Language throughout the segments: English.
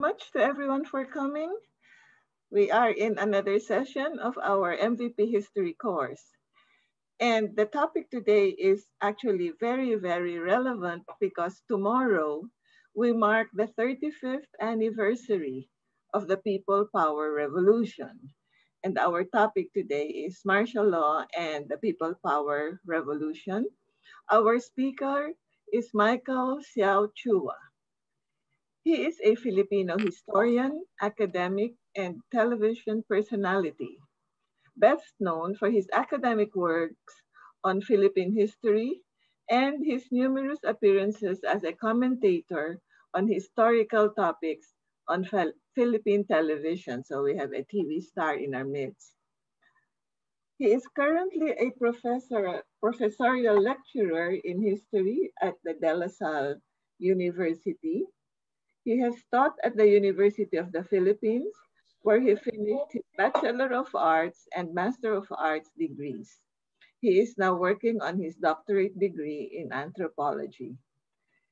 much to everyone for coming. We are in another session of our MVP history course. And the topic today is actually very, very relevant because tomorrow we mark the 35th anniversary of the People Power Revolution. And our topic today is martial law and the People Power Revolution. Our speaker is Michael Xiao Chua. He is a Filipino historian, academic, and television personality, best known for his academic works on Philippine history and his numerous appearances as a commentator on historical topics on Philippine television. So we have a TV star in our midst. He is currently a professorial lecturer in history at the De La Salle University. He has taught at the University of the Philippines, where he finished his Bachelor of Arts and Master of Arts degrees. He is now working on his doctorate degree in anthropology.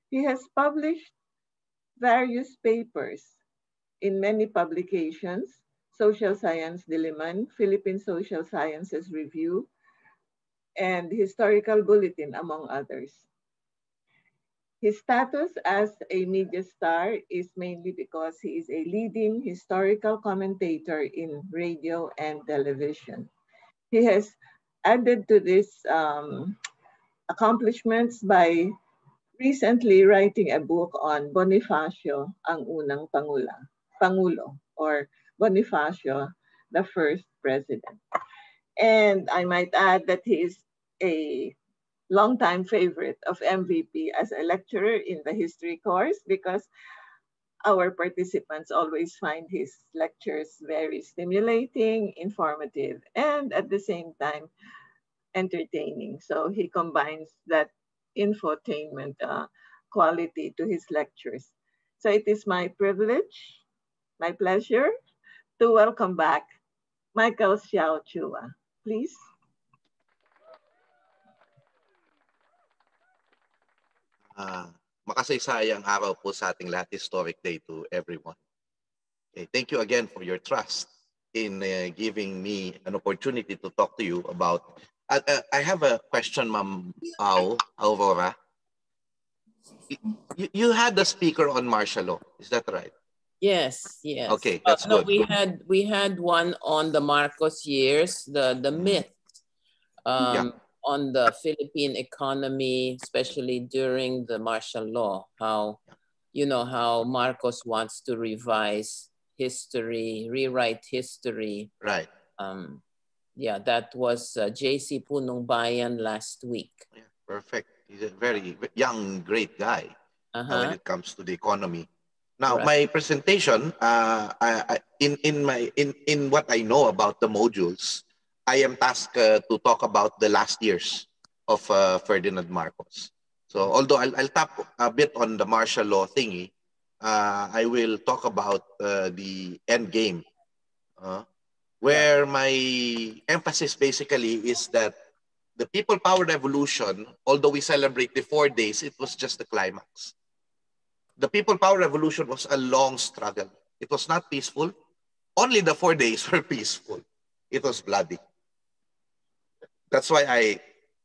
He has published various papers in many publications: Social Science Diliman, Philippine Social Sciences Review, and Historical Bulletin, among others. His status as a media star is mainly because he is a leading historical commentator in radio and television. He has added to these accomplishments by recently writing a book on Bonifacio, ang unang Pangulo, or Bonifacio, the first president. And I might add that he is a longtime favorite of MVP as a lecturer in the history course because our participants always find his lectures very stimulating, informative, and at the same time, entertaining. So he combines that infotainment quality to his lectures. So it is my privilege, my pleasure to welcome back Michael Xiao Chua. Please. Makasaysayang araw po sa ating lahat, historic day to everyone. Okay, thank you again for your trust in giving me an opportunity to talk to you about. I have a question, Ma'am Aurora. You had the speaker on martial law, is that right? Yes, yes. Okay, that's good. We had one on the Marcos years, the myth. On the Philippine economy, especially during the martial law, how Marcos wants to revise history, rewrite history. Right. Yeah, that was JC Punong Bayan last week. Yeah, perfect. He's a very young, great guy when it comes to the economy. Now, my presentation, in what I know about the modules, I am tasked to talk about the last years of Ferdinand Marcos. So although I'll tap a bit on the martial law thingy, I will talk about the Endgame, where my emphasis basically is that the People Power Revolution, although we celebrate the 4 days, it was just the climax. The People Power Revolution was a long struggle. It was not peaceful. Only the 4 days were peaceful. It was bloody. That's why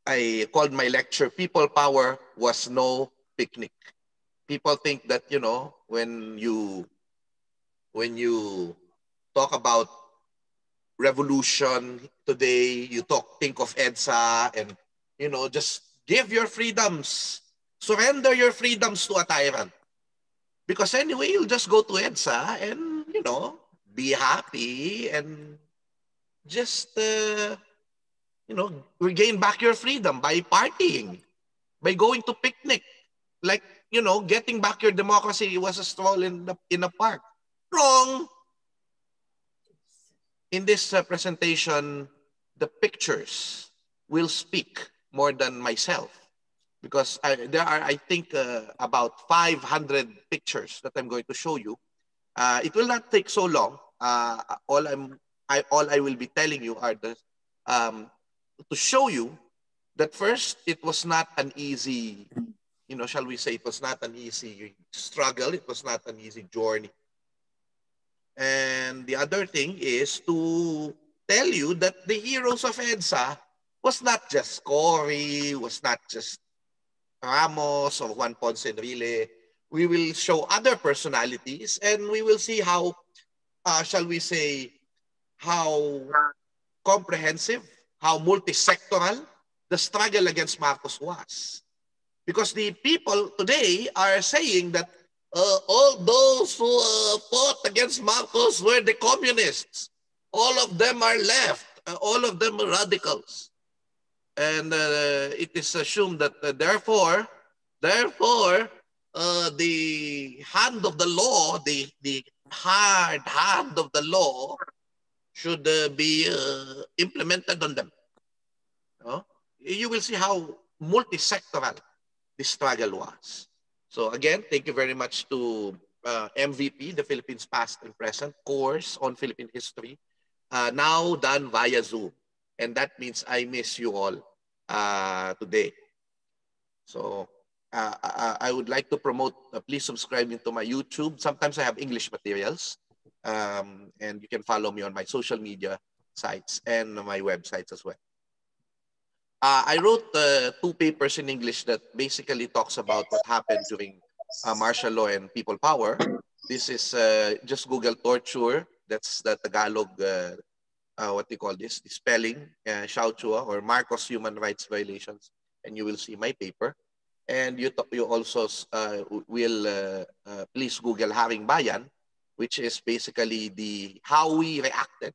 I called my lecture, People Power Was No Picnic. People think that, when you talk about revolution today, you think of EDSA and, just give your freedoms, surrender your freedoms to a tyrant. Because anyway, you'll just go to EDSA and, be happy and just, regain back your freedom by partying, by going to picnic. Like, getting back your democracy was a stroll in a park. Wrong. In this presentation, the pictures will speak more than myself. Because there are, I think, about 500 pictures that I'm going to show you. It will not take so long. All I will be telling you are to show you that first, it was not an easy, shall we say, it was not an easy struggle. It was not an easy journey. And the other thing is to tell you that the heroes of EDSA was not just Cory, was not just Ramos or Juan Ponce Enrile. We will show other personalities, and we will see how, shall we say, how comprehensive, how multi-sectoral the struggle against Marcos was. Because the people today are saying that all those who fought against Marcos were the communists. All of them are left. All of them are radicals. And it is assumed that therefore, the hand of the law, the hard hand of the law should be implemented on them. You will see how multi-sectoral the struggle was. So again, thank you very much to MVP, the Philippines Past and Present course on Philippine history, now done via Zoom. And that means I miss you all today. So I would like to promote, please subscribe into my YouTube. Sometimes I have English materials. And you can follow me on my social media sites and my websites as well. I wrote 2 papers in English that basically talks about what happened during martial law and people power. This is just Google torture. That's the Tagalog, what they call this, the spelling, Xiao Chua or Marcos human rights violations. And you will see my paper. And you also will please Google Haring Bayan, which is basically how we reacted,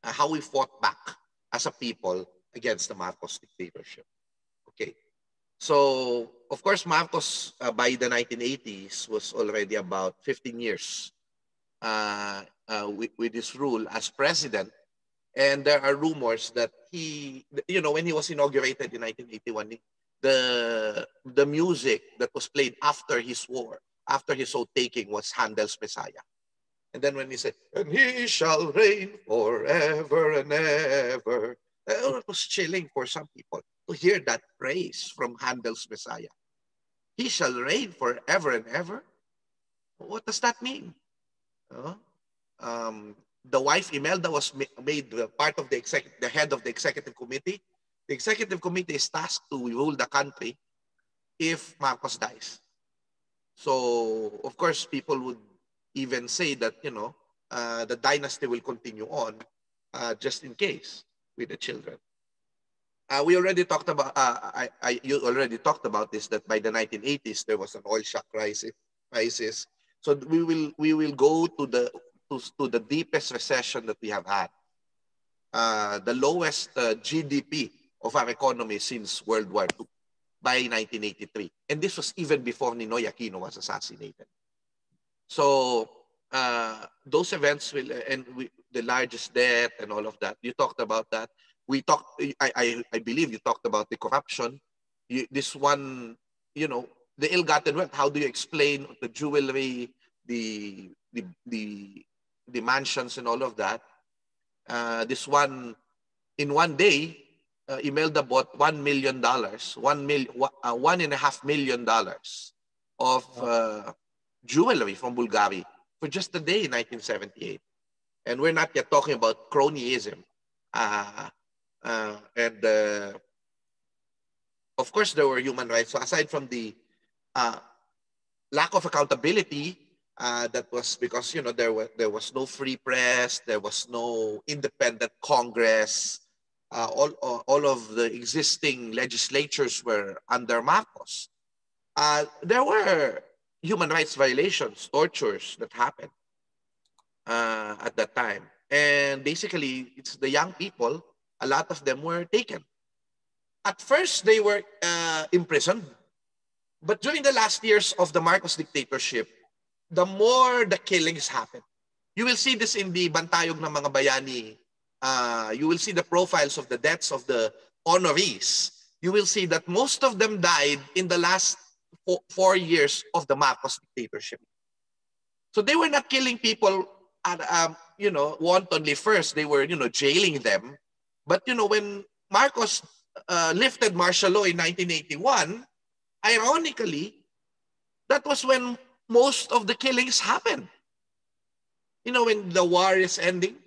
how we fought back as a people against the Marcos dictatorship. Okay. So, of course, Marcos by the 1980s was already about 15 years with his rule as president. And there are rumors that he, when he was inaugurated in 1981, the music that was played after his war, after his oath taking, was Handel's Messiah. And then when he said, "And he shall reign forever and ever," it was chilling for some people to hear that praise from Handel's Messiah. He shall reign forever and ever. What does that mean? The wife Imelda was made part of the head of the executive committee. The executive committee is tasked to rule the country if Marcos dies. So, of course, people would even say that, the dynasty will continue on just in case with the children. We already talked about, you already talked about this, that by the 1980s, there was an oil shock crisis. So we will go to the deepest recession that we have had. The lowest GDP of our economy since World War II by 1983. And this was even before Ninoy Aquino was assassinated. So those events will, the largest debt and all of that, you talked about that. I believe you talked about the corruption. This one, the ill-gotten wealth. How do you explain the jewelry, the mansions and all of that? This one, in one day, Imelda bought $1 million, $1.5 million of jewelry from Bulgaria for just a day in 1978. And we're not yet talking about cronyism. And of course, there were human rights. So aside from the lack of accountability, that was because there was no free press, there was no independent Congress. All of the existing legislatures were under Marcos. There were human rights violations, tortures that happened at that time. And basically, it's the young people, a lot of them were taken. At first, they were imprisoned. But during the last years of the Marcos dictatorship, the more the killings happened. You will see this in the Bantayog ng mga bayani. You will see the profiles of the deaths of the honorees. You will see that most of them died in the last 4 years of the Marcos dictatorship. So they were not killing people wantonly first. They were, jailing them. But, when Marcos lifted martial law in 1981, ironically, that was when most of the killings happened. You know, when the war is ending,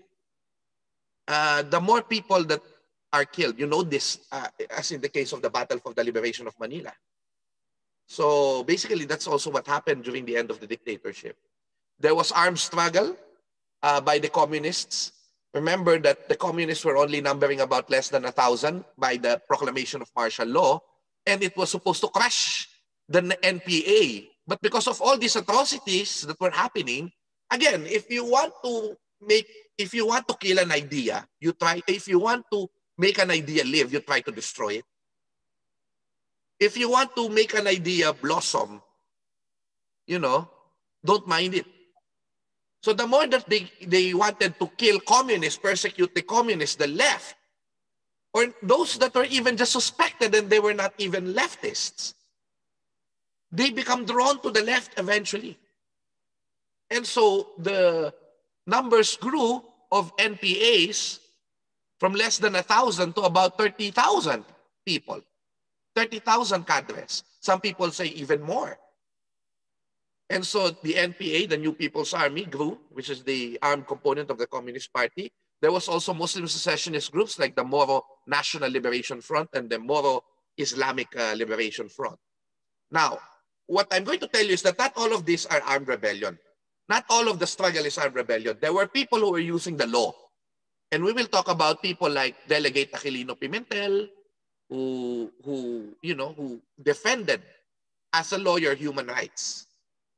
the more people that are killed, you know this, as in the case of the Battle for the Liberation of Manila. So basically, that's also what happened during the end of the dictatorship. There was armed struggle by the communists. Remember that the communists were only numbering about less than 1,000 by the proclamation of martial law, and it was supposed to crush the NPA. But because of all these atrocities that were happening, again, if you want to kill an idea, you try. If you want to make an idea live, you try to destroy it. If you want to make an idea blossom, you know, don't mind it. So the more that they wanted to kill communists, persecute the communists, the left, or those that were even just suspected and they were not even leftists, they become drawn to the left eventually. And so the numbers grew of NPAs from less than 1,000 to about 30,000 people, 30,000 cadres. Some people say even more. And so the NPA, the New People's Army, grew, which is the armed component of the Communist Party. There was also Muslim secessionist groups like the Moro National Liberation Front and the Moro Islamic Liberation Front. Now, what I'm going to tell you is that not all of these are armed rebellion. Not all of the struggle is armed rebellion. There were people who were using the law. And we will talk about people like Delegate Aquilino Pimentel, who defended as a lawyer human rights.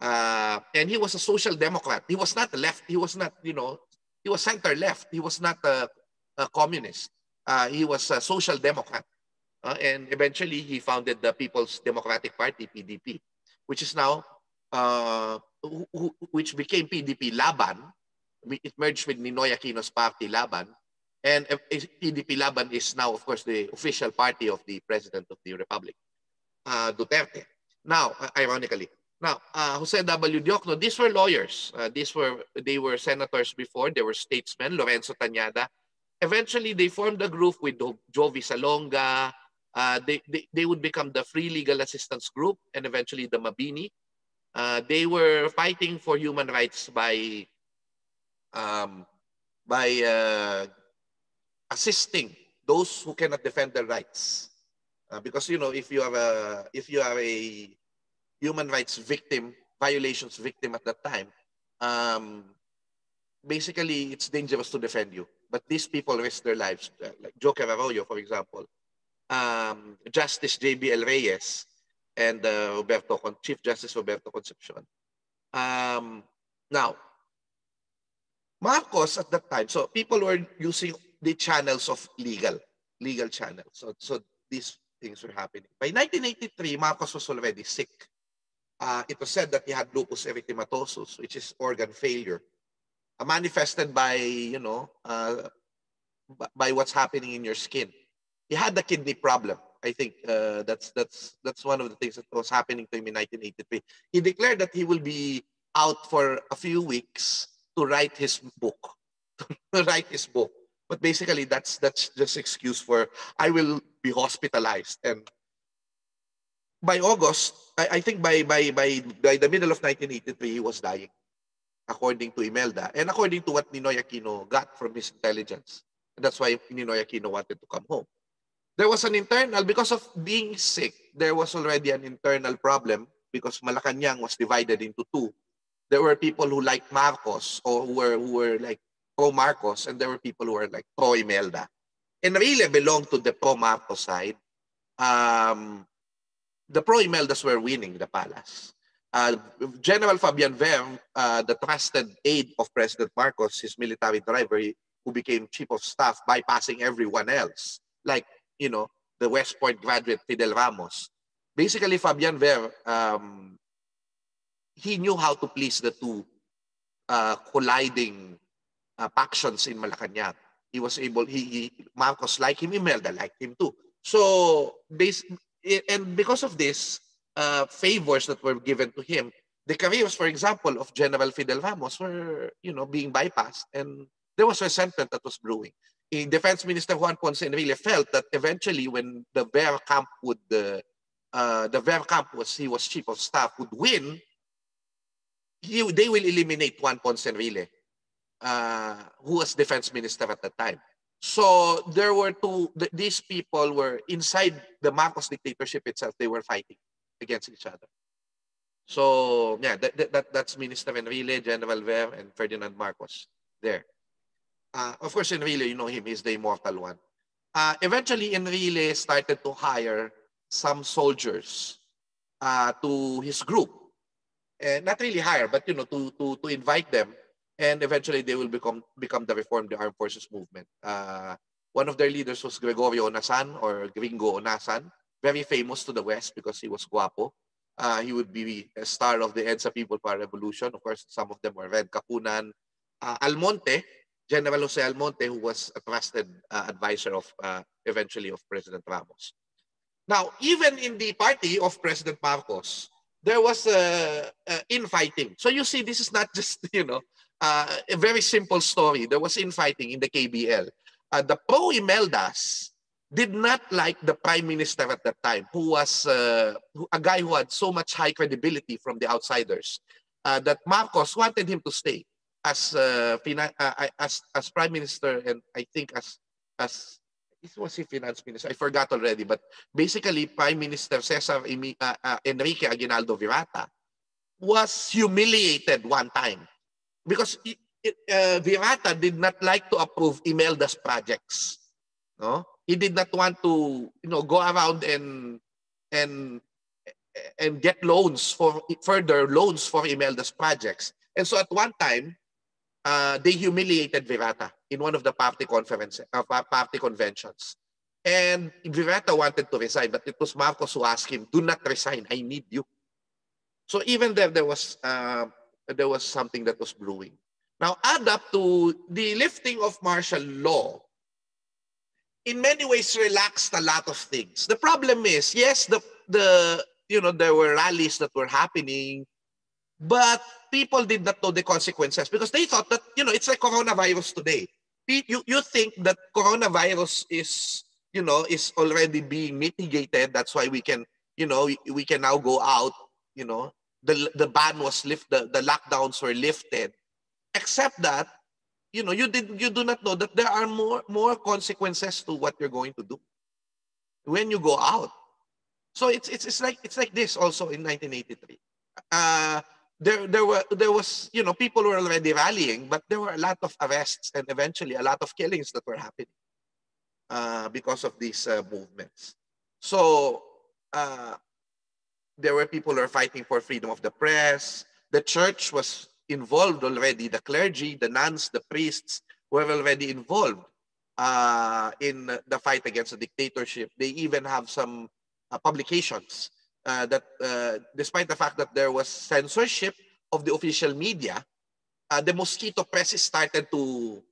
And he was a social democrat. He was not left. He was not, he was center left. He was not a communist. He was a social democrat. And eventually he founded the People's Democratic Party, PDP, which is now, which became PDP Laban. It merged with Ninoy Aquino's party, Laban. And PDP Laban is now, of course, the official party of the President of the Republic, Duterte. Now, ironically. Now, Jose W. Diokno, these were lawyers. They were senators before. They were statesmen, Lorenzo Tañada. Eventually, they formed a group with Jovi Salonga. They would become the Free Legal Assistance Group and eventually the Mabini. They were fighting for human rights by assisting those who cannot defend their rights. Because if you are a human rights victim, violations victim at that time, basically it's dangerous to defend you. But these people risk their lives, like Joker Arroyo, for example, Justice J.B.L. Reyes, and Chief Justice Roberto Concepcion. Now, Marcos at that time, so people were using the channels of legal channels. So these things were happening. By 1983, Marcos was already sick. It was said that he had lupus erythematosus, which is organ failure, manifested by by what's happening in your skin. He had the kidney problem. I think that's one of the things that was happening to him in 1983. He declared that he will be out for a few weeks to write his book. But basically, that's just excuse for I will be hospitalized. And by August, I think by the middle of 1983, he was dying, according to Imelda, and according to what Ninoy Aquino got from his intelligence. And that's why Ninoy Aquino wanted to come home. There was an internal, because of being sick, there was already an internal problem because Malacanang was divided into two. There were people who liked Marcos or who were like pro-Marcos, and there were people who were like pro-Imelda. And really belonged to the pro-Marcos side. The pro-Imeldas were winning the palace. General Fabian Ver, the trusted aide of President Marcos, his military driver, who became chief of staff, bypassing everyone else, like the West Point graduate Fidel Ramos. Basically, Fabian Ver, he knew how to please the two colliding factions in Malacanang. He was able. Marcos liked him, Imelda liked him too. So and because of this favors that were given to him, the careers, for example, of General Fidel Ramos were being bypassed, and there was resentment that was brewing. Defense Minister Juan Ponce Enrile felt that eventually, when the Ver camp he was chief of staff, would win, they will eliminate Juan Ponce Enrile. who was defense minister at the time. So there were these people were inside the Marcos dictatorship itself. They were fighting against each other. So yeah, that's Minister Enrile, General Ver, and Ferdinand Marcos there. Of course, Enrile, you know him, he's the immortal one. Eventually, Enrile started to hire some soldiers to his group. And not really hire, but you know, to invite them. And eventually they will become the Reform the Armed Forces movement. One of their leaders was Gregorio Onasan, or Gringo Onasan, very famous to the West because he was guapo. He would be a star of the EDSA People Power Revolution. Of course, some of them were Red Kapunan. Almonte, General Jose Almonte, who was a trusted advisor of eventually of President Ramos. Now, even in the party of President Marcos, there was infighting. So you see, this is not just, you know, a very simple story. There was infighting in the KBL. The pro-Imeldas did not like the prime minister at that time, who was a guy who had so much high credibility from the outsiders, that Marcos wanted him to stay as prime minister, and I think as was he finance minister? I forgot already, but basically Prime Minister Cesar Enrique Aguinaldo Virata was humiliated one time because Virata did not like to approve Imelda's projects. No, he did not want to, you know, go around and get loans for further loans for Imelda's projects. And so at one time, they humiliated Virata in one of the party conventions. And Virata wanted to resign, but it was Marcos who asked him, "Do not resign. I need you." So even there was something that was brewing. Now add up to the lifting of martial law. In many ways, relaxed a lot of things. The problem is, yes, you know, there were rallies that were happening, but people did not know the consequences because they thought that, you know, it's like coronavirus today. You think that coronavirus is, you know, is already being mitigated. That's why we can, you know, we can now go out. You know, the ban was lifted, the lockdowns were lifted. Except that, you know, you do not know that there are more consequences to what you're going to do when you go out. So it's like this also in 1983. There was, you know, people were already rallying, but there were a lot of arrests and eventually a lot of killings that were happening because of these movements. So there were people who were fighting for freedom of the press. The church was involved already. The clergy, the nuns, the priests were already involved in the fight against the dictatorship. They even have some publications that despite the fact that there was censorship of the official media, the mosquito presses started to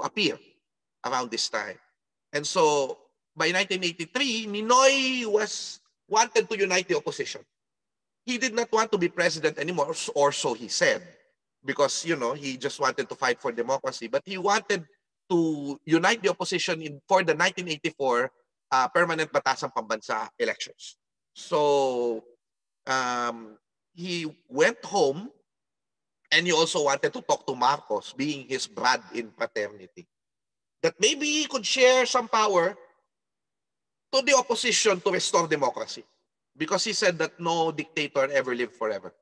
appear around this time. And so by 1983, Ninoy wanted to unite the opposition. He did not want to be president anymore, or so he said, because, you know, he just wanted to fight for democracy. But he wanted to unite the opposition for the 1984 permanent Batasang Pambansa elections. So he went home, and he also wanted to talk to Marcos, being his brad in fraternity, that maybe he could share some power to the opposition to restore democracy. Because he said that no dictator ever lived forever.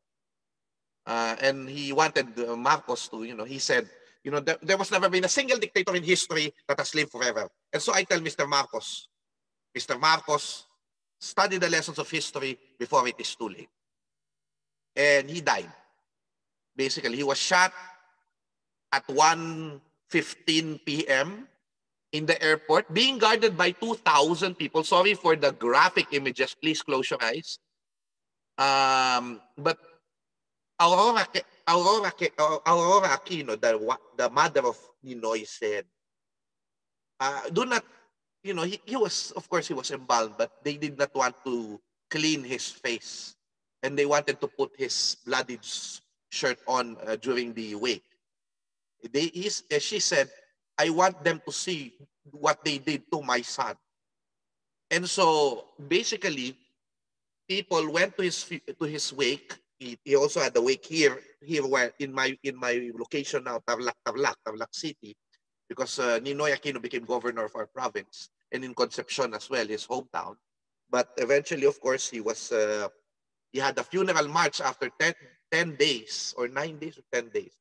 And he wanted Marcos to, you know, he said, you know, there was never been a single dictator in history that has lived forever. And so I tell Mr. Marcos, study the lessons of history before it is too late. And he died. Basically, he was shot at 1:15 p.m. in the airport, being guarded by 2,000 people. Sorry for the graphic images. Please close your eyes. But Aurora Aquino, the mother of Ninoy, said, do not, you know, he was, of course, he was embalmed, but they did not want to clean his face. And they wanted to put his bloody shirt on during the wake. She said, I want them to see what they did to my son. And so basically, people went to his wake, he also had the wake here where in my location now, Tarlac City, because Ninoy Aquino became governor of our province, and in Concepcion as well, his hometown. But eventually, of course, he had a funeral march after 10 days or 9 days or 10 days.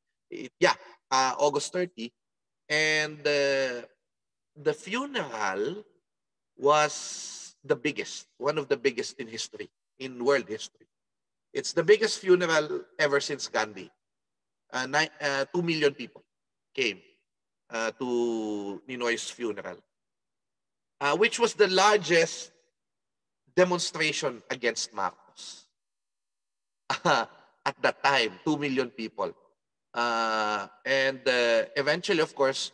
August 30. And the funeral was the biggest, one of the biggest in history, in world history. It's the biggest funeral ever since Gandhi. 2 million people came to Ninoy's funeral, which was the largest demonstration against Marcos. At that time, 2 million people. And eventually, of course,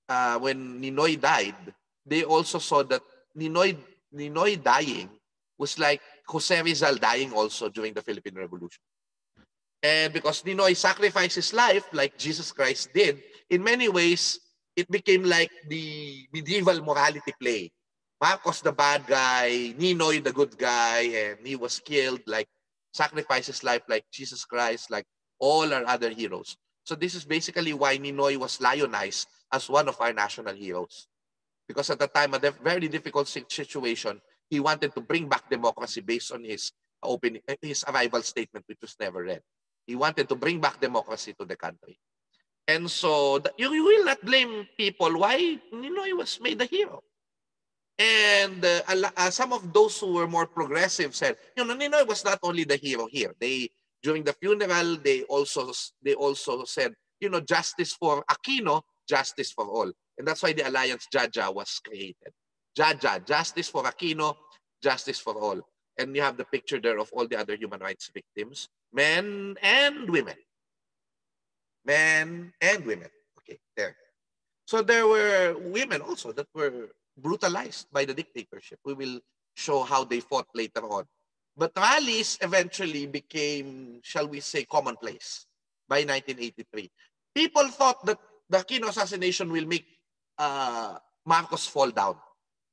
when Ninoy died, they also saw that Ninoy dying was like Jose Rizal dying also during the Philippine Revolution. And because Ninoy sacrificed his life like Jesus Christ did, in many ways, it became like the medieval morality play. Marcos the bad guy, Ninoy the good guy, and he was killed, like sacrificed his life like Jesus Christ, like all our other heroes. So this is basically why Ninoy was lionized as one of our national heroes. Because at the time, a very difficult situation, he wanted to bring back democracy based on his arrival statement, which was never read. He wanted to bring back democracy to the country. And so you will not blame people why Ninoy was made a hero. And some of those who were more progressive said, Ninoy was not only the hero here. During the funeral, they also said, justice for Aquino, justice for all. And that's why the Alliance Jaja was created. Jaja, justice for Aquino, justice for all. And you have the picture there of all the other human rights victims, men and women. Men and women. Okay, there. So there were women also that were brutalized by the dictatorship. We will show how they fought later on. But rallies eventually became, shall we say, commonplace by 1983. People thought that the Aquino assassination will make Marcos fall down.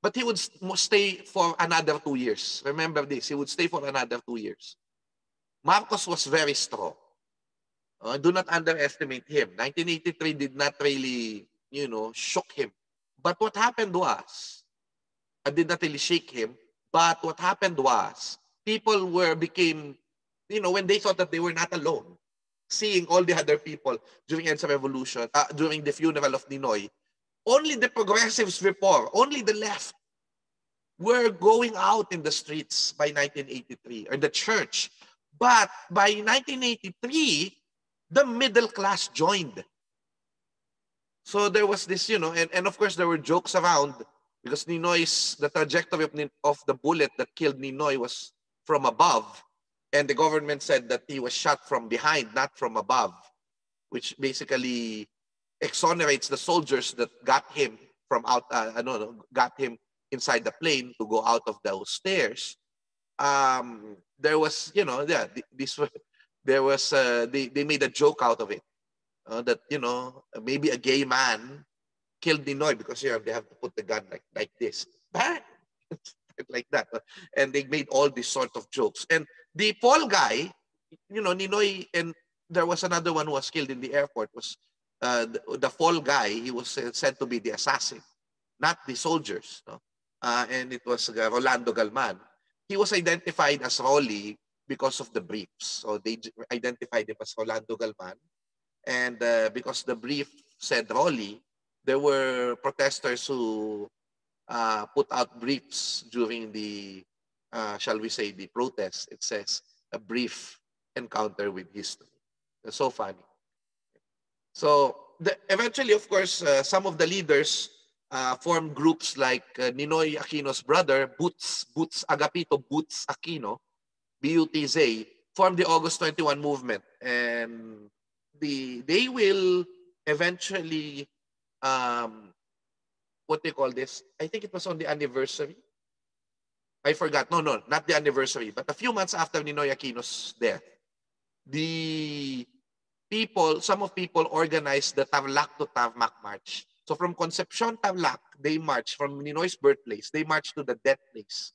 But he would stay for another 2 years. Remember this, he would stay for another 2 years. Marcos was very strong. Do not underestimate him. 1983 did not really, shock him. But what happened was, I did not really shake him, but what happened was, people became, when they thought that they were not alone, seeing all the other people during EDSA Revolution, during the funeral of Ninoy, only the progressives before, only the left, were going out in the streets by 1983, or the church. But by 1983, the middle class joined. So there was this, and of course there were jokes around because the trajectory of the bullet that killed Ninoy was from above. And the government said that he was shot from behind, not from above, which basically exonerates the soldiers that got him from got him inside the plane to go out of those stairs. There was, they made a joke out of it. That, maybe a gay man killed Ninoy because, they have to put the gun like this. Bang! Like that. And they made all these sort of jokes. And the fall guy, Ninoy, and there was another one who was killed in the airport, was the fall guy. He was said to be the assassin, not the soldiers. No? And it was Rolando Galman. He was identified as Rolly because of the briefs. So they identified him as Rolando Galman. And because the brief said Rolly, there were protesters who put out briefs during the, shall we say, the protest. It says, a brief encounter with history. It's so funny. So eventually, of course, some of the leaders formed groups like Ninoy Aquino's brother, Boots Agapito Boots Aquino, BUTZ, formed the August 21 movement. And they will eventually, what they call this, I think it was on the anniversary. I forgot. No, not the anniversary, but a few months after Ninoy Aquino's death, some people organized the Tarlac to Tarmac March. So from Concepcion, Tarlac, they marched from Ninoy's birthplace. They marched to the death place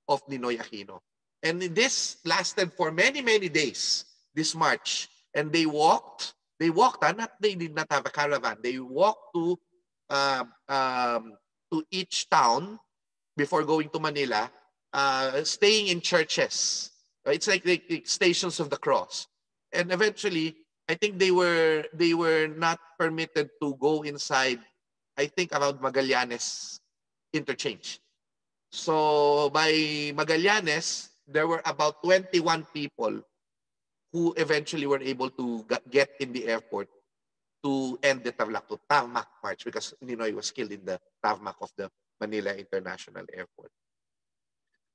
of Ninoy Aquino. And this lasted for many, many days. this march. And they walked, they did not have a caravan. They walked to each town before going to Manila, staying in churches. It's like the Stations of the Cross. And eventually, I think they were not permitted to go inside, I think around Magallanes interchange. So by Magallanes, there were about 21 people who eventually were able to get in the airport to end the Tarmac March, because Ninoy was killed in the tarmac of the Manila International Airport.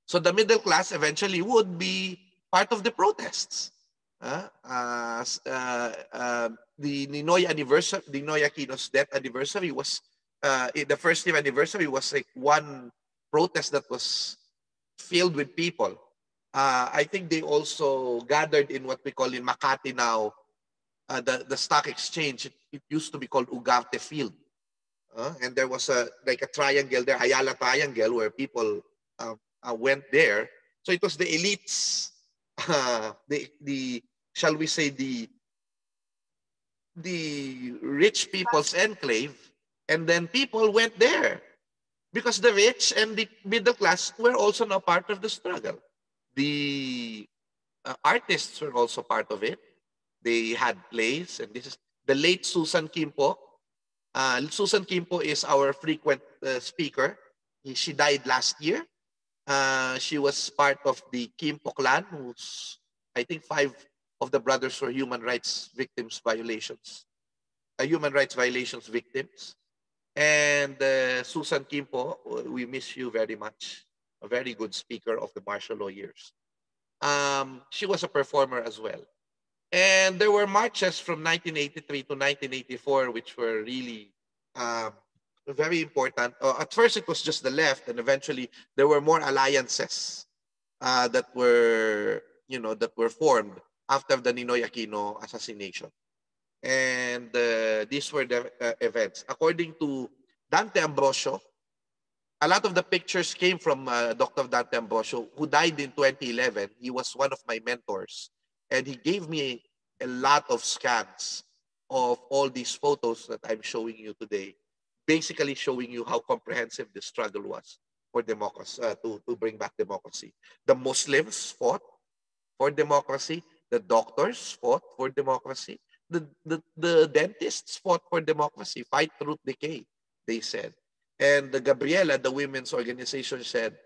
So the middle class eventually would be part of the protests. The Ninoy anniversary, Ninoy Aquino's death anniversary was, the first year anniversary was like one protest that was filled with people. I think they also gathered in what we call in Makati now, the stock exchange. It used to be called Ugarte Field. And there was like a triangle there, Ayala Triangle, where people went there. So it was the elites, the shall we say the rich people's enclave, and then people went there because the rich and the middle class were also now part of the struggle. The artists were also part of it. They had plays, and this is the late Susan Kimpo. Susan Kimpo is our frequent speaker. She died last year. She was part of the Kimpo clan, who's, I think 5 of the brothers were human rights violations victims. And Susan Kimpo, we miss you very much. A very good speaker of the martial law years. She was a performer as well. And there were marches from 1983 to 1984, which were really very important. At first, it was just the left, and eventually there were more alliances that were formed after the Ninoy Aquino assassination. And these were the events. According to Dante Ambrosio, a lot of the pictures came from Dr. Dante Ambrosio, who died in 2011. He was one of my mentors. And he gave me a lot of scans of all these photos that I'm showing you today, basically showing you how comprehensive the struggle was for democracy, to bring back democracy. The Muslims fought for democracy. The doctors fought for democracy. The dentists fought for democracy. Fight, truth, decay, they said. And the Gabriela, the women's organization, said,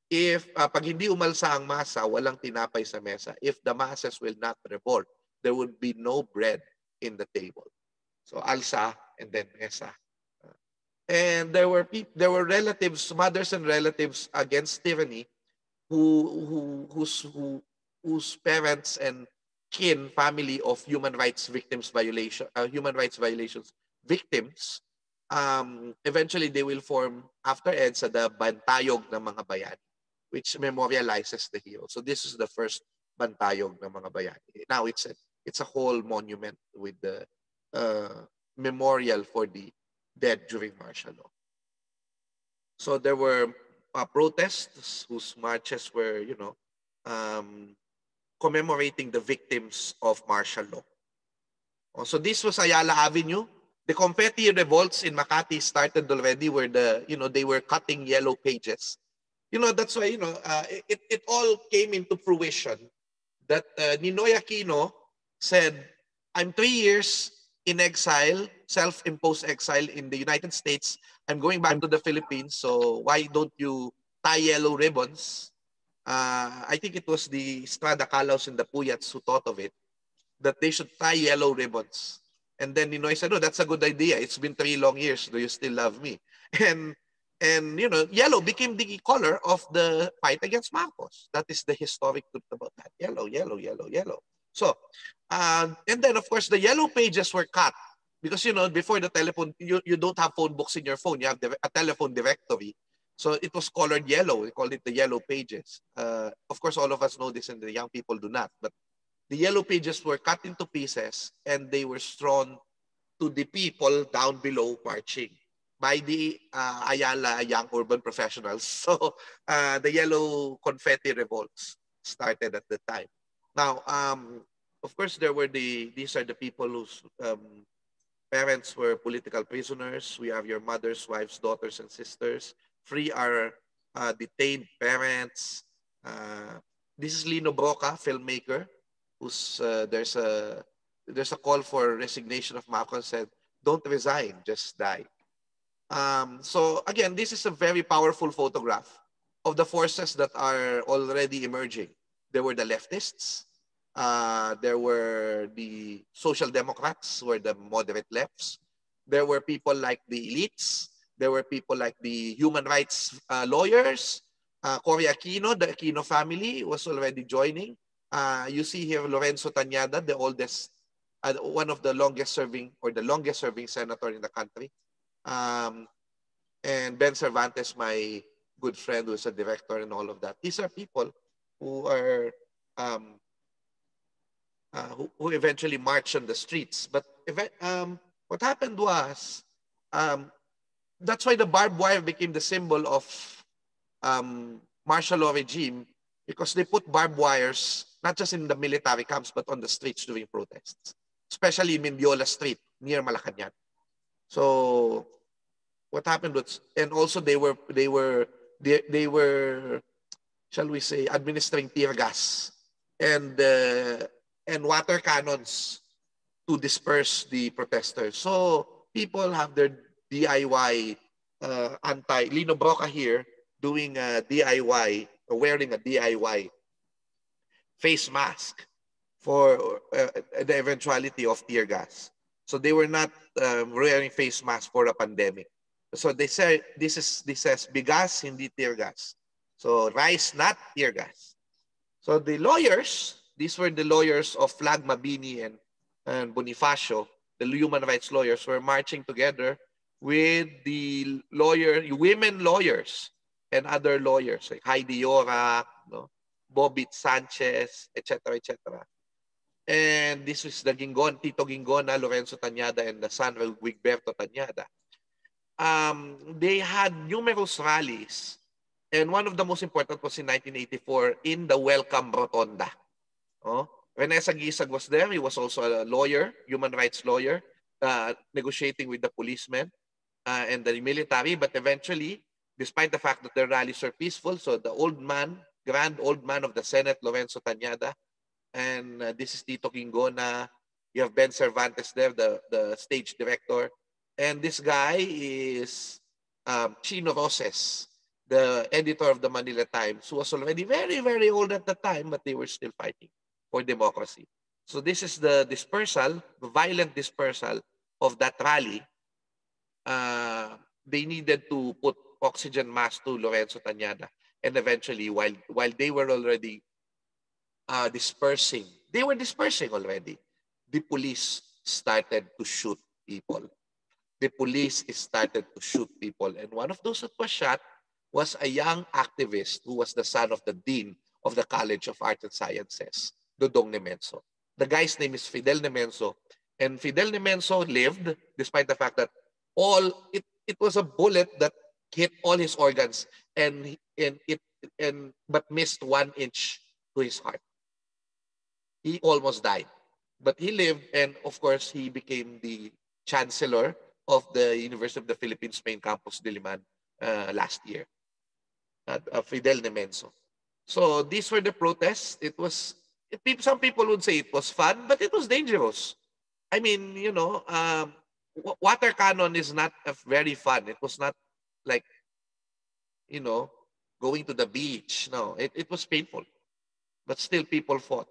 if pag hindi umalsa ang masa, walang tinapay sa mesa. If the masses will not revolt, there would be no bread in the table. So alsa and then mesa. And there were relatives, mothers and relatives against tyranny, whose parents and kin, family of human rights violations, victims. Eventually they will form after EDSA the Bantayog ng mga Bayani, which memorializes the hero. So this is the first Bantayog ng mga Bayani. Now it's a whole monument with the memorial for the dead during martial law. So there were protests whose marches were, commemorating the victims of martial law. So this was Ayala Avenue. The confetti revolts in Makati started already, where they were cutting yellow pages. That's why, it all came into fruition that Ninoy Aquino said, I'm 3 years in exile, self-imposed exile in the United States. I'm going back to the Philippines, so why don't you tie yellow ribbons? I think it was the Estrada Calaos and the Puyats who thought of it, that they should tie yellow ribbons. And then Ninoy said, "No, that's a good idea. It's been 3 long years. Do you still love me?" And yellow became the color of the fight against Marcos. That is the historic truth about that. Yellow, yellow, yellow, yellow. So, and then of course the yellow pages were cut because before the telephone, you don't have phone books in your phone. You have a telephone directory. So it was colored yellow. We called it the yellow pages. Of course, all of us know this, and the young people do not. But the yellow pages were cut into pieces, and they were strewn to the people down below marching by the Ayala young urban professionals. So the yellow confetti revolts started at the time. Now, of course, these are the people whose parents were political prisoners. We have your mothers, wives, daughters, and sisters. Free our detained parents. This is Lino Broca, filmmaker, who's there's a call for resignation of Marcos, said, "Don't resign, just die." So again, this is a very powerful photograph of the forces that are already emerging. There were the leftists. There were the social democrats, who were the moderate lefts. There were people like the elites. There were people like the human rights lawyers. Cory Aquino, the Aquino family was already joining. You see here Lorenzo Tañada, the oldest, one of the longest serving senator in the country. And Ben Cervantes, my good friend, who's a director and all of that. These are people who are who eventually marched on the streets. But what happened was, that's why the barbed wire became the symbol of martial law regime, because they put barbed wires not just in the military camps but on the streets during protests, especially in Mendiola Street near Malacanang. So what happened was, and also they were, shall we say, administering tear gas and water cannons to disperse the protesters. So people have their DIY Lino Broca here doing a DIY, or wearing a DIY face mask for the eventuality of tear gas. So they were not wearing face masks for a pandemic. So they say this says bigas, hindi tear gas. So rice, not tear gas. So the lawyers, these were the lawyers of Flag Mabini and Bonifacio, the human rights lawyers, were marching together with the women lawyers and other lawyers like Heidi Yorak, Bobit Sanchez, etc., etc. And this was the Tito Gingona, Lorenzo Tañada, and the son of Wigberto Tañada. They had numerous rallies, and one of the most important was in 1984 in the Welcome Rotonda. Rene Sagisag was there. He was also a lawyer, human rights lawyer, negotiating with the policemen and the military. But eventually, despite the fact that the rallies were peaceful, so the grand old man of the Senate, Lorenzo Tañada, and this is Tito Gingona. You have Ben Cervantes there, the stage director. And this guy is Chino Roses, the editor of the Manila Times, who was already very, very old at the time, but they were still fighting for democracy. So this is the dispersal, the violent dispersal of that rally. They needed to put oxygen mask to Lorenzo Tañada. And eventually, while they were already dispersing already, the police started to shoot people. The police started to shoot people. And one of those that was shot was a young activist who was the son of the dean of the College of Arts and Sciences, Dodong Nemenso. The guy's name is Fidel Nemenso. And Fidel Nemenso lived, despite the fact that it was a bullet that hit all his organs but missed 1 inch to his heart. He almost died. But he lived, and of course, he became the chancellor of the University of the Philippines main campus, Diliman, last year. Fidel Nemenso. So these were the protests. Some people would say it was fun, but it was dangerous. I mean, water cannon is not very fun. It was not like, going to the beach. No, it was painful. But still people fought.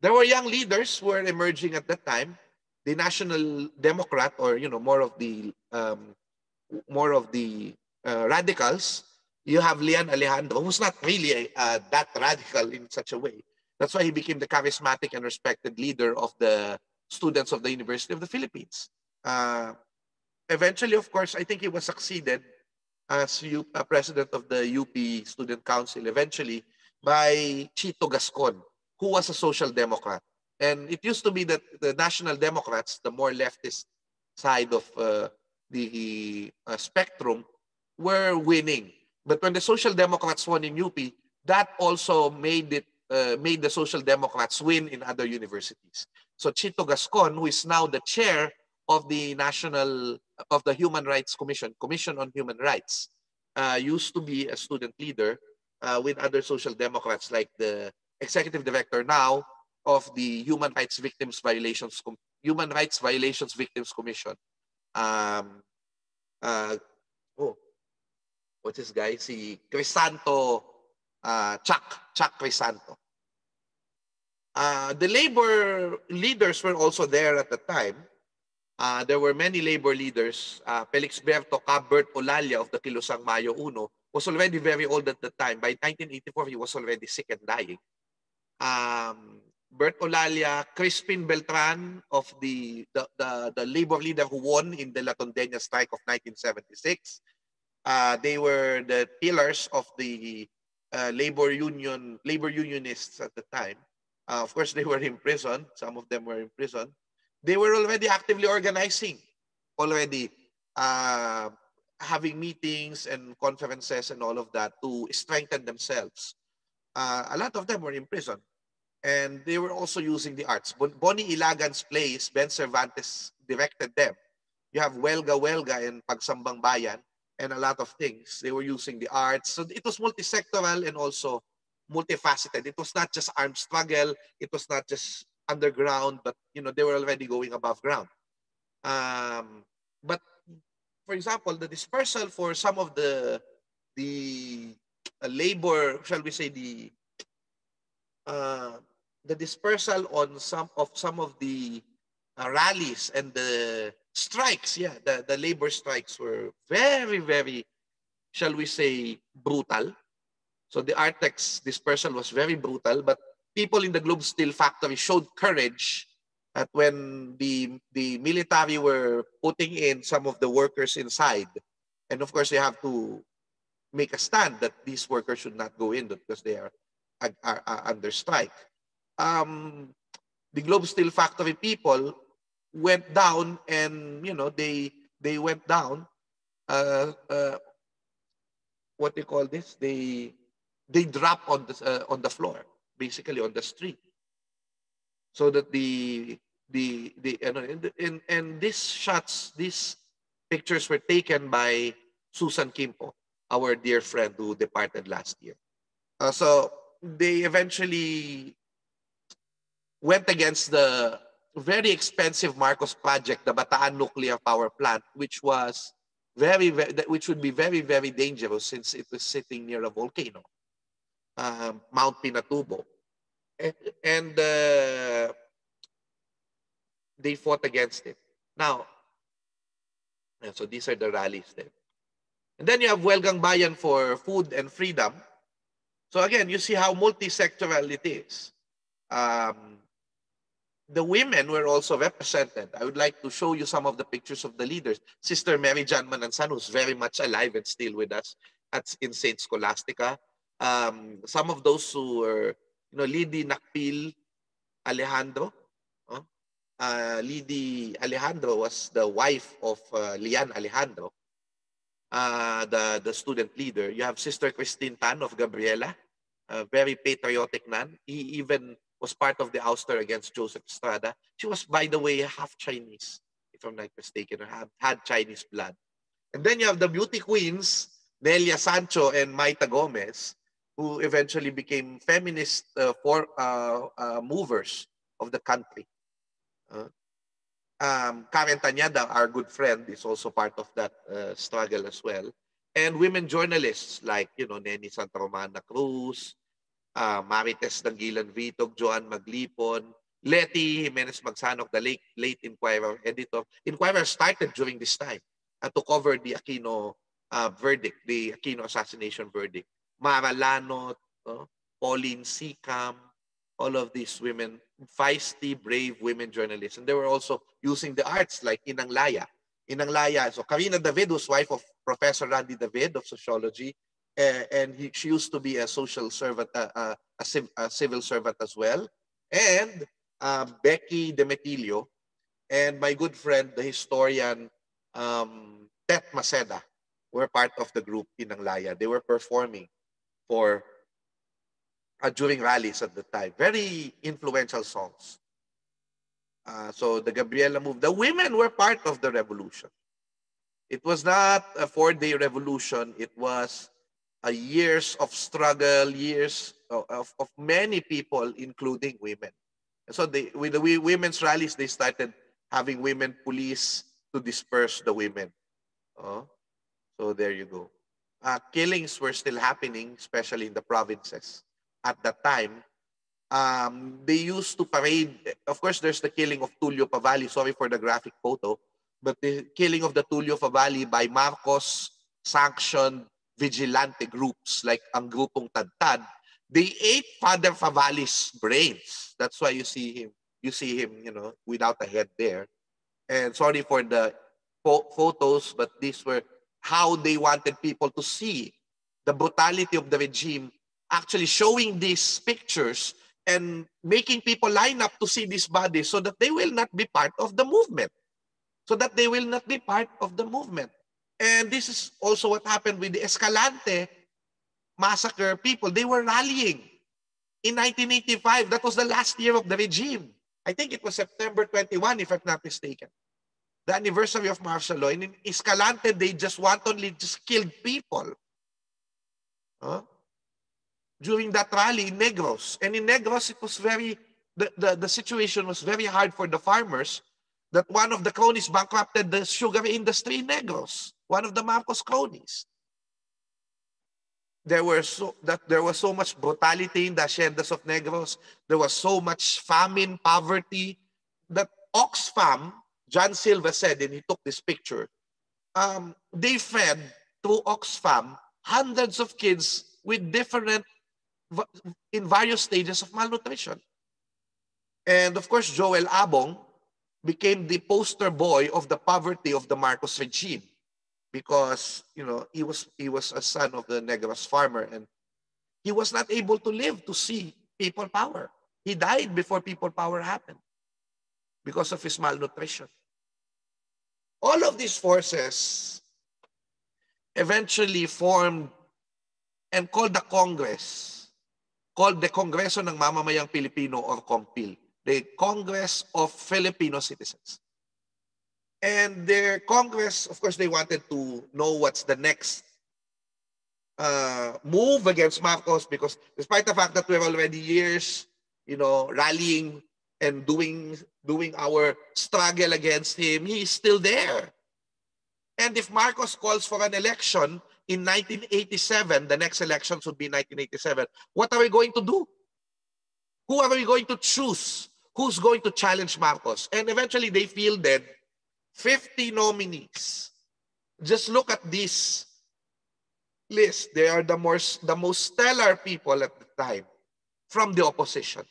There were young leaders who were emerging at that time. The National Democrat, or more of the radicals. You have Lian Alejandro, who's not really that radical in such a way. That's why he became the charismatic and respected leader of the students of the University of the Philippines. Eventually, of course, I think he was succeeded as president of the UP Student Council, eventually by Chito Gascon, who was a social democrat. And it used to be that the National Democrats, the more leftist side of the spectrum, were winning. But when the Social Democrats won in UP, that also made it made the Social Democrats win in other universities. So Chito Gascon, who is now the chair of the Human Rights Commission on Human Rights, used to be a student leader with other Social Democrats, like the executive director now of the Human Rights Violations Victims Commission. What's this guy? Si Crisanto, Chuck Crisanto. The labor leaders were also there at the time. There were many labor leaders. Felix Berto Cabert Olalia of the Kilusang Mayo Uno was already very old at the time. By 1984, he was already sick and dying. Bert Olalia, Crispin Beltran of the labor leader who won in the Latondena strike of 1976. They were the pillars of the labor unionists at the time. Of course, they were imprisoned. Some of them were imprisoned. They were already actively organizing, already having meetings and conferences and all of that to strengthen themselves. A lot of them were imprisoned. And they were also using the arts. Bonnie Ilagan's plays, Ben Cervantes directed them. You have Welga Welga and Pagsambang Bayan and a lot of things. They were using the arts. So it was multi-sectoral and also multifaceted. It was not just armed struggle. It was not just underground, but they were already going above ground. But for example, the dispersal for some of the labor, shall we say, the dispersal on some of the rallies and the strikes, the labor strikes were very, very, shall we say, brutal. So the Artex dispersal was very brutal, but people in the Globe Steel factory showed courage at when the military were putting in some of the workers inside. And of course, they have to make a stand that these workers should not go in because they are under strike. The Globe Steel factory people went down, and they went down. What they call this? They drop on the floor, basically on the street, so that and these pictures were taken by Susan Kimpo, our dear friend who departed last year. So they eventually went against the very expensive Marcos project, the Bataan nuclear power plant, which was which would be very, very dangerous since it was sitting near a volcano, Mount Pinatubo, and they fought against it. Now, so these are the rallies then. And then you have Welgang Bayan for food and freedom. So again, you see how multi-sectoral it is. The women were also represented. I would like to show you some of the pictures of the leaders. Sister Mary Jan Manansan, who's very much alive and still with us in St. Scholastica. Some of those who were, Lidi Nakpil Alejandro. Lidi Alejandro was the wife of Lian Alejandro, the student leader. You have Sister Christine Tan of Gabriela, a very patriotic nun. He even was part of the ouster against Joseph Estrada. She was, by the way, half Chinese, if I'm not mistaken, or had Chinese blood. And then you have the beauty queens, Nelia Sancho and Maita Gomez, who eventually became feminist movers of the country. Karen Tanyada, our good friend, is also part of that struggle as well. And women journalists like, Neni Santa Romana Cruz, Marites Dangilan Vitog, Joan Maglipon, Letty Jimenez Magsanok, the late Inquirer editor. Inquirer started during this time to cover the Aquino verdict, the Aquino assassination verdict. Mara Lanot, Pauline Sikam, all of these women, feisty, brave women journalists. And they were also using the arts like Inang Laya. Inang Laya, so Karina David was wife of Professor Randy David of sociology. And she used to be a social servant, a civil servant as well. And Becky Demetilio and my good friend, the historian Tet Maceda, were part of the group Inang Laya. They were performing for during rallies at the time. Very influential songs. So the Gabriela move. The women were part of the revolution. It was not a 4-day revolution. It was a years of struggle, years of many people, including women. So with the women's rallies, they started having women police to disperse the women. Oh, so there you go. Killings were still happening, especially in the provinces. At that time, they used to parade. Of course, there's the killing of Tulio Pavalli. Sorry for the graphic photo. But the killing of the Tulio Pavalli by Marcos sanctioned vigilante groups like ang grupong Tadtad, they ate Father Favalli's brains. That's why you see him, you know, without a head there. And sorry for the photos, but these were how they wanted people to see the brutality of the regime, actually showing these pictures and making people line up to see these bodies so that they will not be part of the movement. So that they will not be part of the movement. And this is also what happened with the Escalante massacre people. They were rallying in 1985. That was the last year of the regime. I think it was September 21, if I'm not mistaken. The anniversary of martial law. And in Escalante, they just wantonly just killed people. During that rally in Negros. And in Negros, it was very, the situation was very hard for the farmers, that one of the cronies bankrupted the sugar industry in Negros, one of the Marcos cronies. There was so much brutality in the haciendas of Negros. There was so much famine, poverty, that Oxfam, John Silva said, and he took this picture, they fed through Oxfam hundreds of kids with different, in various stages of malnutrition. And of course, Joel Abong became the poster boy of the poverty of the Marcos regime, because, you know, he was a son of the Negros farmer, and he was not able to live to see people power. He died before people power happened because of his malnutrition. All of these forces eventually formed and called the Congress, called the Kongreso ng Mamamayang Pilipino, or COMPIL, the Congress of Filipino Citizens. And their Congress, of course, they wanted to know what's the next move against Marcos, because despite the fact that we're already years, you know, rallying and doing our struggle against him, he's still there. And if Marcos calls for an election in 1987, the next elections would be 1987, what are we going to do? Who are we going to choose? Who's going to challenge Marcos? And eventually they fielded 50 nominees. Just look at this list. They are the most stellar people at the time from the opposition.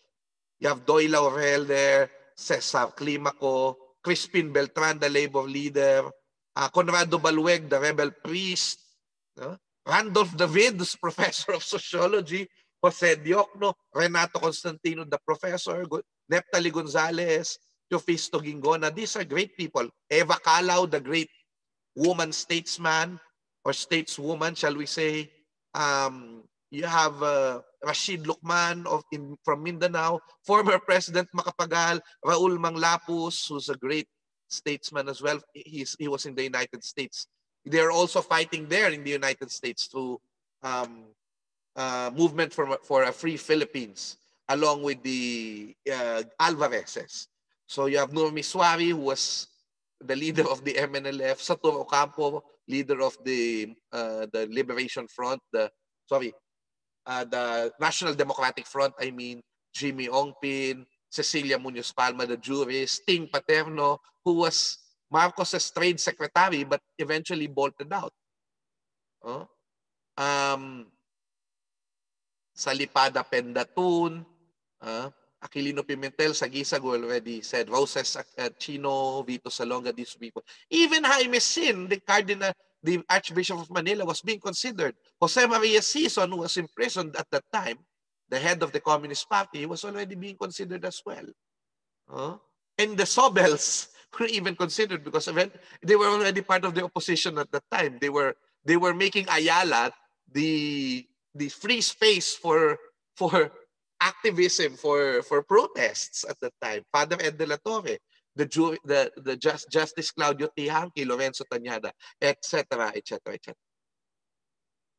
You have Doy Laurel there, Cesar Climaco, Crispin Beltran, the labor leader, Conrado Balueg, the rebel priest, Randolph David, the professor of sociology, Jose Diokno, Renato Constantino, the professor, Neptali Gonzalez, Teofisto Gingona. These are great people. Eva Calao, the great woman statesman or stateswoman, shall we say. You have Rashid Lucman from Mindanao, former President Macapagal, Raul Manglapus, who's a great statesman as well. He was in the United States. They're also fighting there in the United States to movement for a free Philippines, along with the Alvarezes. So you have Nurmi Suari, who was the leader of the MNLF, Satur Ocampo, leader of the Liberation Front, the National Democratic Front, I mean, Jimmy Ongpin, Cecilia Muñoz Palma, the jurist, Ting Paterno, who was Marcos's trade secretary, but eventually bolted out. Salipada Pendatun, Aquilino Pimentel, Sagisag, who already said, Roses Chino, Vito Salonga, these people. Even Jaime Sin, the Cardinal, the Archbishop of Manila, was being considered. Jose Maria Sison, who was imprisoned at that time, the head of the Communist Party, was already being considered as well. And the Sobels were even considered, because they were already part of the opposition at that time. They were making Ayala the free space for for activism, for protests at that time. Father Ed de la Torre, Justice Claudio Tihanki, Lorenzo Tañada, etc., etc., etc.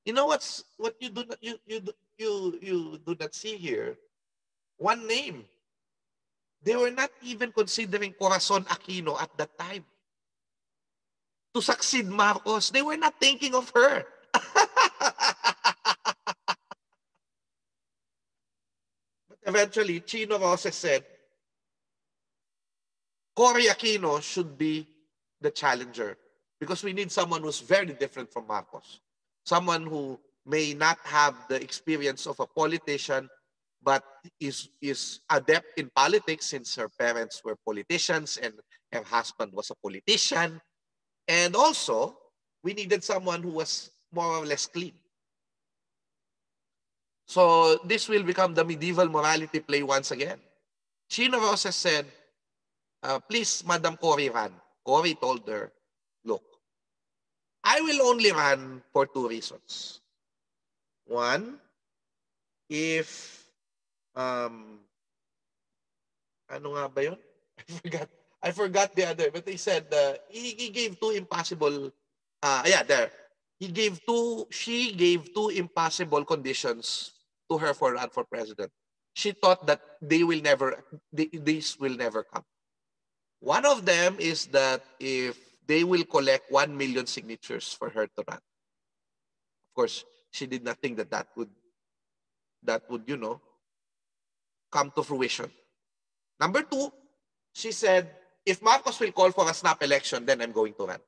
You know what you do not you do not see here? One name. They were not even considering Corazon Aquino at that time to succeed Marcos. They were not thinking of her. But eventually, Chino Roses said, Cory Aquino should be the challenger because we need someone who's very different from Marcos. Someone who may not have the experience of a politician, but is adept in politics since her parents were politicians and her husband was a politician. And also, we needed someone who was more or less clean. So this will become the medieval morality play once again. Chino Roses said, please, Madam Cory, run. Cory told her, look, I will only run for 2 reasons. One, if, ano nga ba yun? I forgot the other, but he said, he gave 2 impossible, there. She gave 2 impossible conditions to her for run for president. She thought that these will never come. One of them is that if they will collect 1 million signatures for her to run. Of course, she did not think that would, come to fruition. Number 2, she said, if Marcos will call for a snap election, then I'm going to run.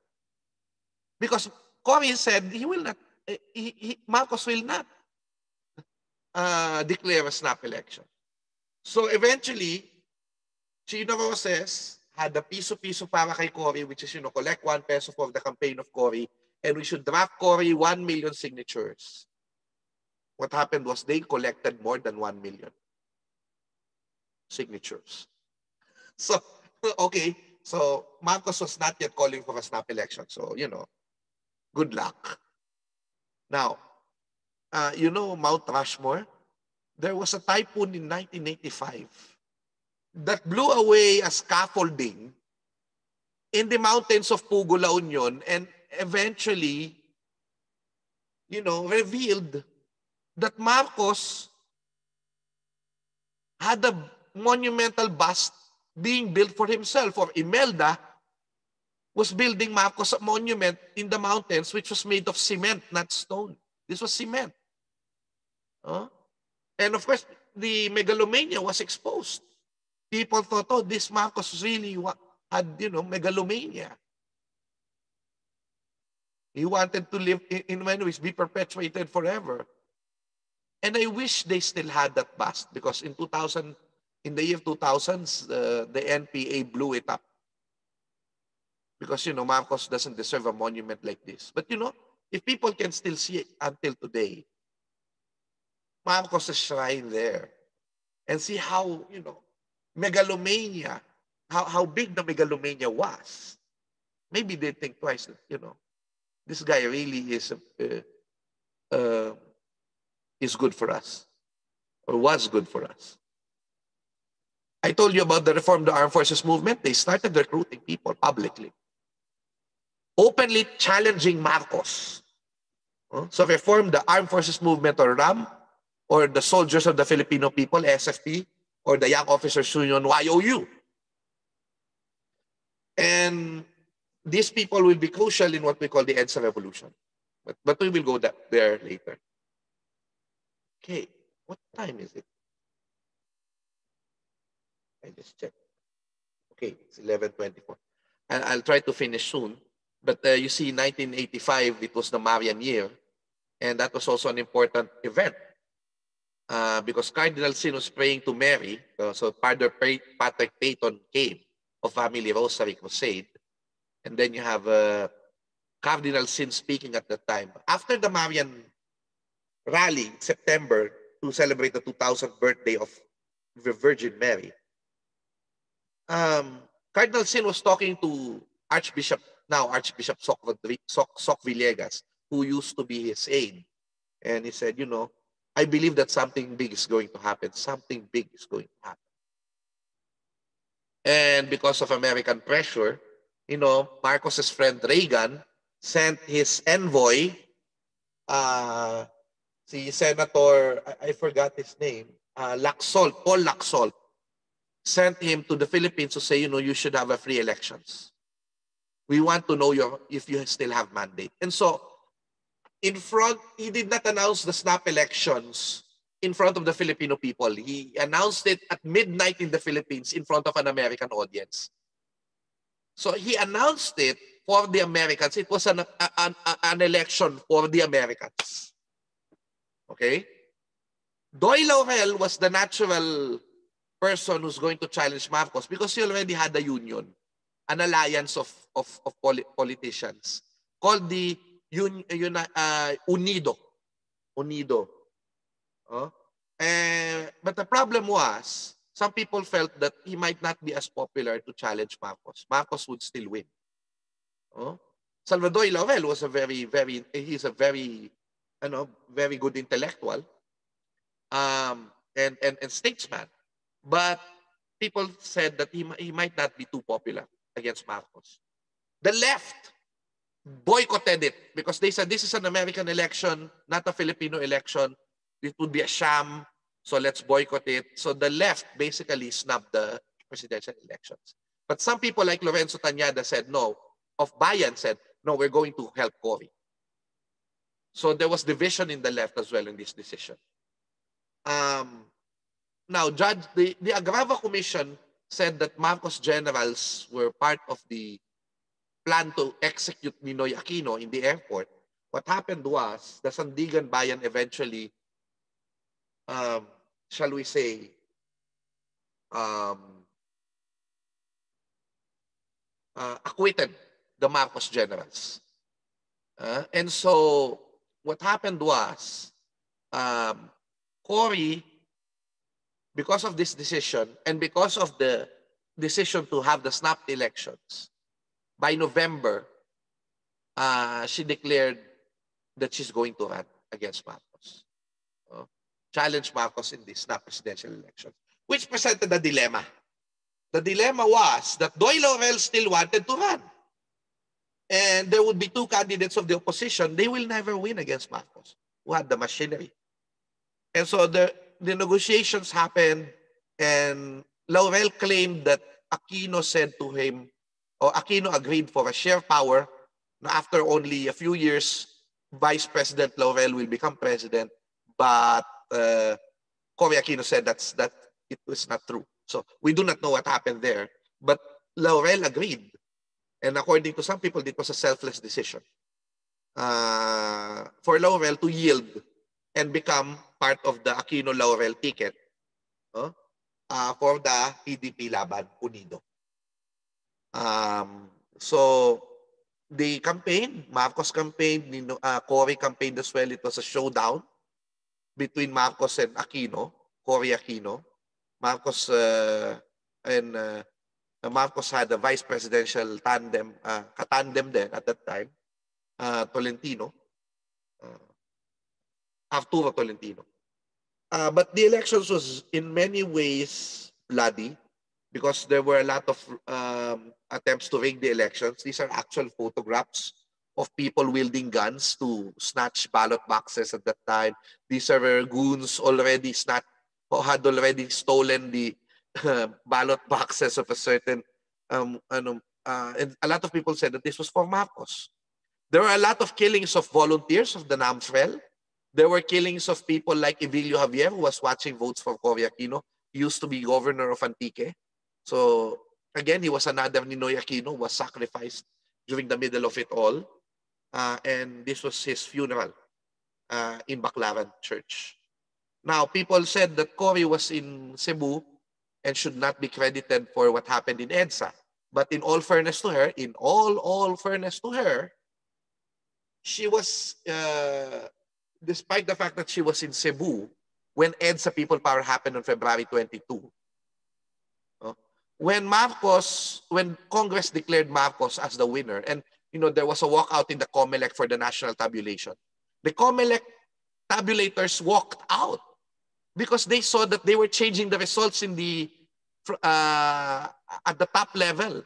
Because Cory said he will not, Marcos will not declare a snap election. So eventually, Chino Roses had a piso-piso para kay Cory, which is, collect 1 peso for the campaign of Cory, and we should draft Cory 1 million signatures. What happened was they collected more than 1 million signatures. So, okay, so Marcos was not yet calling for a snap election. So, good luck. Now, Mount Rushmore? There was a typhoon in 1985 that blew away a scaffolding in the mountains of Pugo, La Union, and eventually, revealed that Marcos had a monumental bust being built for himself, or Imelda was building Marcos a monument in the mountains, which was made of cement, not stone. This was cement. And of course, the megalomania was exposed. People thought, oh, this Marcos really had, megalomania. He wanted to live, in many ways, be perpetuated forever. And I wish they still had that bust, because in the year 2000s, the NPA blew it up. Because, Marcos doesn't deserve a monument like this. But, if people can still see it until today, Marcos' shrine there, and see how, megalomania, how big the megalomania was, maybe they think twice that, this guy really is good for us, or was good for us. I told you about the Reform the Armed Forces movement. They started recruiting people publicly, openly challenging Marcos. So Reform the Armed Forces movement, or RAM, or the Soldiers of the Filipino People, SFP, or the Young Officers Union, YOU. And these people will be crucial in what we call the EDSA revolution. But we will go there later. Okay, what time is it? I just checked. Okay, it's 11:24. I'll try to finish soon. But you see, 1985, it was the Marian year. And that was also an important event. Because Cardinal Sin was praying to Mary. So Father Patrick Peyton came of Family Rosary Crusade. And then you have Cardinal Sin speaking at the time. After the Marian rally in September to celebrate the 2000th birthday of the Virgin Mary, Cardinal Sin was talking to Archbishop Soc Villegas, who used to be his aide. And he said, I believe that something big is going to happen. Something big is going to happen. And because of American pressure, you know, Marcos's friend Reagan sent his envoy, si Senator, I forgot his name, Laxalt, Paul Laxalt, sent him to the Philippines to say, you know, you should have a free elections. We want to know if you still have mandate. And so, he did not announce the snap elections in front of the Filipino people. He announced it at midnight in the Philippines in front of an American audience. So he announced it for the Americans. It was an election for the Americans. Okay? Doy Laurel was the natural person who's going to challenge Marcos because he already had a union, an alliance of politicians called the Unido. Unido. But the problem was, some people felt that he might not be as popular to challenge Marcos. Marcos would still win. Salvador Laurel was he's a very good intellectual and statesman. But people said that he might not be too popular against Marcos. The left boycotted it because they said this is an American election, not a Filipino election. It would be a sham, so let's boycott it. So the left basically snubbed the presidential elections. But some people like Lorenzo Tañada said no, Bayan said, no, we're going to help Cory. So there was division in the left as well in this decision. Now, the Agrava Commission said that Marcos generals were part of the plan to execute Ninoy Aquino in the airport. What happened was the Sandigan Bayan eventually, shall we say, acquitted the Marcos generals. And so what happened was Cory, because of this decision and because of the decision to have the snap elections, by November, she declared that she's going to run against Marcos. Challenge Marcos in the snap presidential elections, which presented a dilemma. The dilemma was that Doy Laurel still wanted to run. And there would be two candidates of the opposition. They will never win against Marcos, who had the machinery. And so the negotiations happened, and Laurel claimed that Aquino said to him, or Aquino agreed for a share power. Now, after only a few years, Vice President Laurel will become president. But Cory Aquino said that it was not true. So we do not know what happened there. But Laurel agreed. And according to some people, it was a selfless decision for Laurel to yield and become part of the Aquino-Laurel ticket for the PDP Laban Unido. So the campaign, Marcos campaign, Cory campaigned as well. It was a showdown between Marcos and Aquino, Cory Aquino. Marcos Marcos had a vice presidential tandem, katandem then at that time, Tolentino, Arturo Tolentino. But the elections was in many ways bloody because there were a lot of attempts to rig the elections. These are actual photographs of people wielding guns to snatch ballot boxes at that time. These are goons already had already stolen the ballot boxes of a certain and a lot of people said that this was for Marcos. There were a lot of killings of volunteers of the NAMFREL. There were killings of people like Evilio Javier, who was watching votes for Cory Aquino. He used to be governor of Antique. So again, he was another Ninoy Aquino, who was sacrificed during the middle of it all. And this was his funeral in Baclaran Church. Now, people said that Cory was in Cebu and should not be credited for what happened in EDSA. But in all fairness to her, she was, despite the fact that she was in Cebu, when EDSA People Power happened on February 22, when Congress declared Marcos as the winner, and there was a walkout in the COMELEC for the national tabulation. The COMELEC tabulators walked out because they saw that they were changing the results in the at the top level,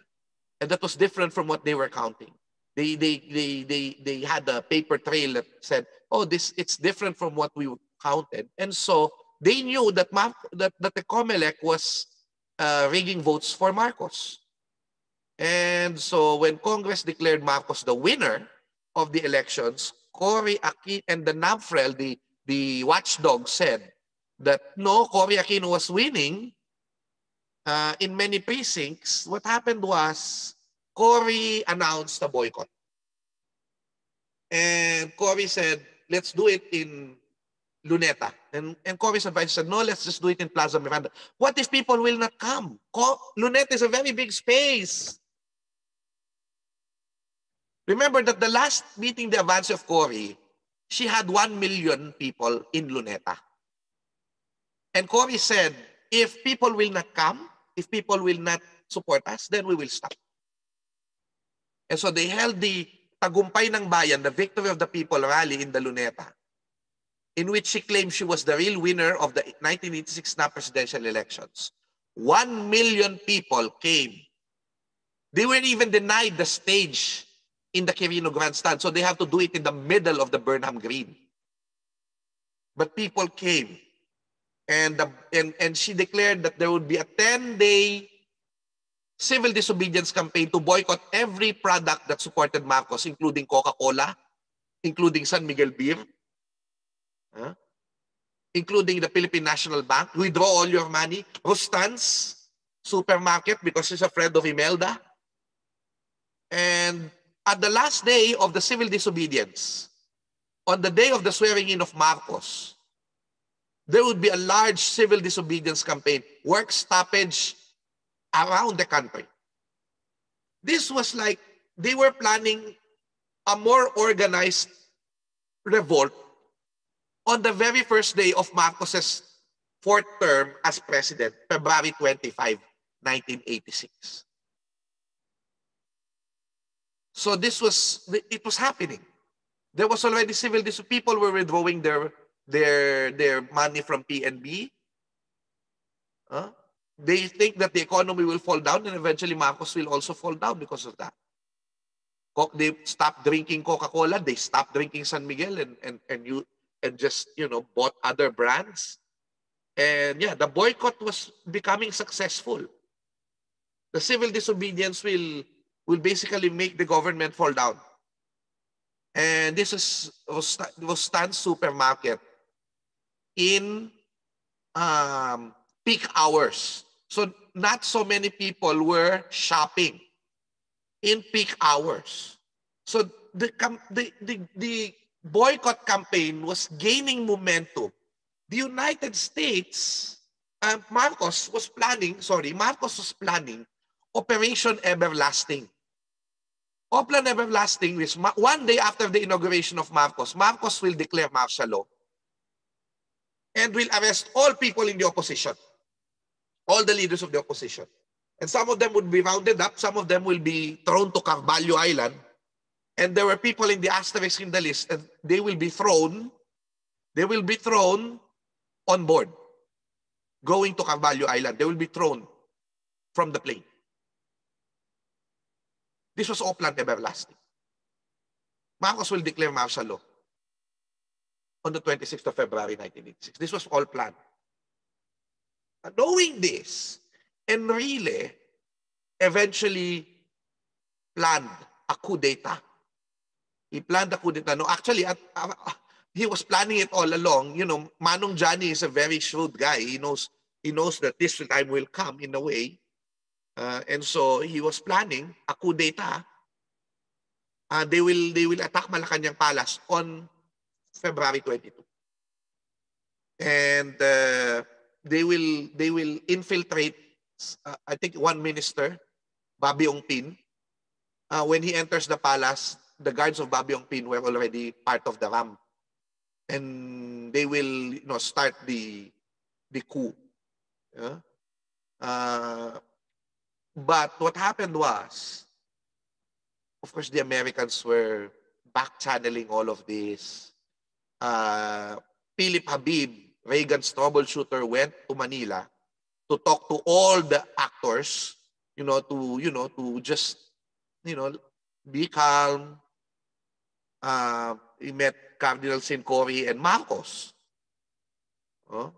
and that was different from what they were counting. They had a paper trail that said, "Oh, it's different from what we counted," and so they knew that that the COMELEC was rigging votes for Marcos. And so when Congress declared Marcos the winner of the elections, Cory Aquino and the NAPFREL, the watchdog, said that no, Cory Aquino was winning in many precincts. What happened was Cory announced a boycott. And Cory said, let's do it in Luneta. And Cory's advice said, no, let's just do it in Plaza Miranda. What if people will not come? Luneta is a very big space. Remember that the last meeting, the advance of Cory, she had 1 million people in Luneta. And Cory said, if people will not come, if people will not support us, then we will stop. And so they held the Tagumpay ng Bayan, the Victory of the People rally in the Luneta, in which she claimed she was the real winner of the 1986 na presidential elections. 1 million people came. They were even denied the stage in the Quirino Grandstand, so they have to do it in the middle of the Burnham Green. But people came, and she declared that there would be a 10-day civil disobedience campaign to boycott every product that supported Marcos, including Coca-Cola, including San Miguel Beer, including the Philippine National Bank. Withdraw all your money. Rustan's supermarket, because she's a friend of Imelda. And at the last day of the civil disobedience, on the day of the swearing in of Marcos, there would be a large civil disobedience campaign, work stoppage around the country. This was like they were planning a more organized revolt on the very first day of Marcos's fourth term as president, February 25, 1986. So it was happening. There was already civil disobedience. People were withdrawing their money from PNB. They think that the economy will fall down, and eventually Marcos will also fall down because of that. They stopped drinking Coca-Cola. They stopped drinking San Miguel and just bought other brands. And yeah, the boycott was becoming successful. The civil disobedience will basically make the government fall down. And this was Stan's supermarket in peak hours. So not so many people were shopping in peak hours. So the boycott campaign was gaining momentum. The United States, Marcos was planning Operation Everlasting. Operation Everlasting is one day after the inauguration of Marcos will declare martial law and will arrest all people in the opposition, all the leaders of the opposition. And some of them would be rounded up, some of them will be thrown to Carvalho Island, and there were people in the asterisk in the list, and they will be thrown on board, going to Carvalho Island. They will be thrown from the plane. This was all planned everlasting. Marcos will declare martial law on the 26th of February, 1986. This was all planned. Knowing this, Enrile eventually planned a coup d'etat. He planned a coup d'etat. No, actually, he was planning it all along. Manong Johnny is a very shrewd guy. He knows that this time will come in a way. And so he was planning a coup d'etat. They will attack Malacanang Palace on February 22. And they will infiltrate, I think, one minister, Bobby Ongpin. When he enters the palace, the guards of Bobby Ongpin were already part of the RAM. And they will start the coup. But what happened was, of course, the Americans were back-channeling all of this. Philip Habib, Reagan's troubleshooter, went to Manila to talk to all the actors, to just, be calm. He met Cardinal Corey and Marcos. Oh.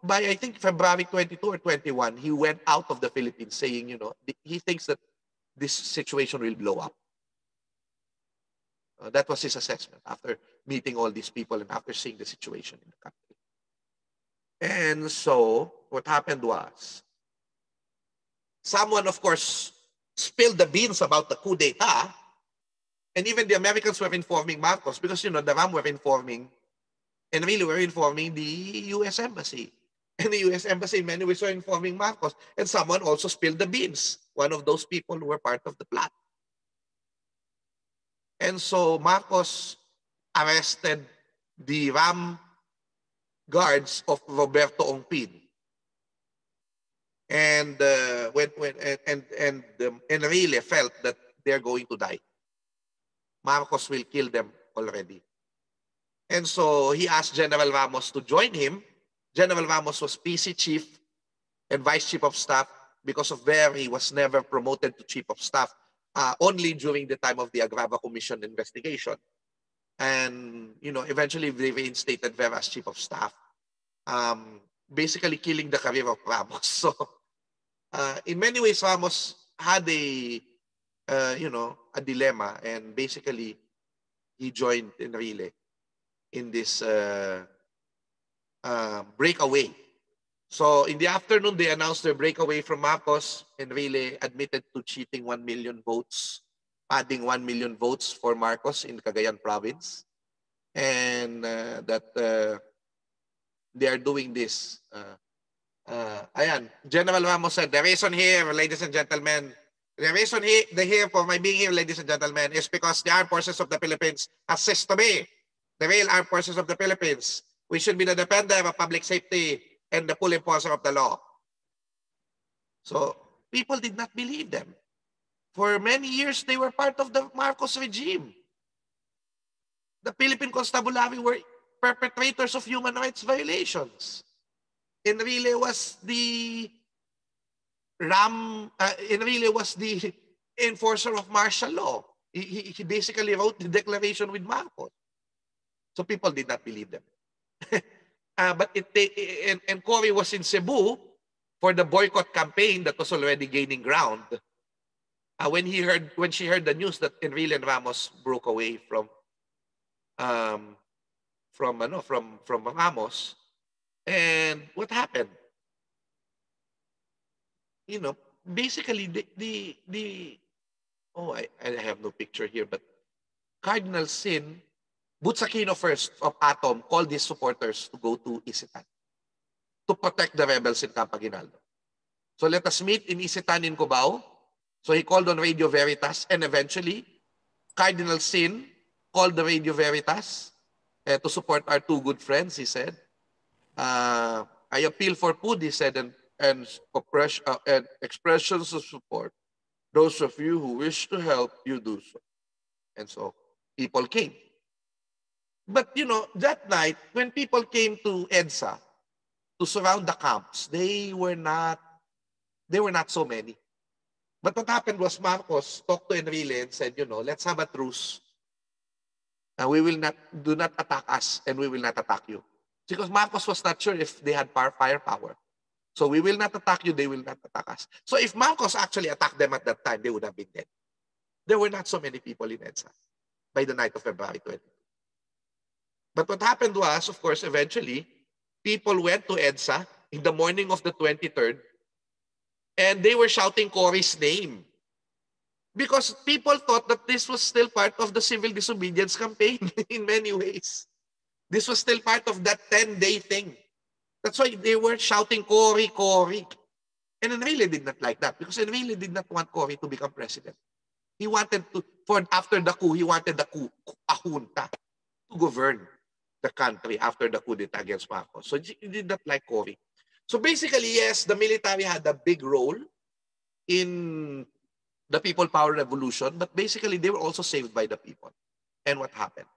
By I think February 22 or 21, he went out of the Philippines saying, he thinks that this situation will blow up. That was his assessment after meeting all these people and after seeing the situation in the country. And so what happened was, someone, of course, spilled the beans about the coup d'etat, and even the Americans were informing Marcos because, the RAM were informing, and really were informing the U.S. Embassy. And the U.S. Embassy in many ways were informing Marcos. And someone also spilled the beans, one of those people who were part of the plot. And so Marcos arrested the RAM guards of Roberto Ongpin. And Enrile felt that they're going to die. Marcos will kill them already. And so he asked General Ramos to join him. General Ramos was PC chief and vice chief of staff. Because of there, he was never promoted to chief of staff, only during the time of the Agrava Commission investigation. And, eventually they reinstated Vera as chief of staff, basically killing the career of Ramos. So, in many ways, Ramos had a dilemma, and basically he joined Enrile in this breakaway. So in the afternoon, they announced their breakaway from Marcos. Enrile admitted to cheating 1 million votes, adding 1 million votes for Marcos in Cagayan province, and that they are doing this. Ayan, General Ramos said, the reason here, ladies and gentlemen, the reason here for my being here, ladies and gentlemen, is because the armed forces of the Philippines assist to me, the real armed forces of the Philippines. We should be the defender of public safety and the full enforcer of the law. So people did not believe them. For many years, they were part of the Marcos regime. The Philippine Constabulary were perpetrators of human rights violations. Enrile was the Enrile was the enforcer of martial law. He basically wrote the declaration with Marcos. So people did not believe them. But Cory was in Cebu for the boycott campaign that was already gaining ground. When she heard the news that Enrile and Ramos broke away from Ramos, and what happened? Basically I have no picture here, but Cardinal Sin, Butsaquino first of Atom, called his supporters to go to Isitan to protect the rebels in Camp Aguinaldo. So let us meet in Isitan in Cubao. So he called on Radio Veritas, and eventually Cardinal Sin called the Radio Veritas to support our two good friends, he said. I appeal for food, he said, and expressions of support. Those of you who wish to help, you do so. And so people came. But, that night, when people came to EDSA to surround the camps, they were not so many. But what happened was Marcos talked to Enrile and said, let's have a truce. Do not attack us, and we will not attack you. Because Marcos was not sure if they had firepower. So we will not attack you, they will not attack us. So if Marcos actually attacked them at that time, they would have been dead. There were not so many people in EDSA by the night of February 20. But what happened was, of course, eventually, people went to EDSA in the morning of the 23rd, and they were shouting Cory's name. Because people thought that this was still part of the civil disobedience campaign in many ways. This was still part of that 10-day thing. That's why they were shouting Cory, Cory. And Enrile did not like that because Enrile did not want Cory to become president. He wanted after the coup, he wanted a junta to govern the country after the coup d'etat against Marcos. So he did not like Cory. So basically, yes, the military had a big role in the People Power Revolution, but basically they were also saved by the people. And what happened?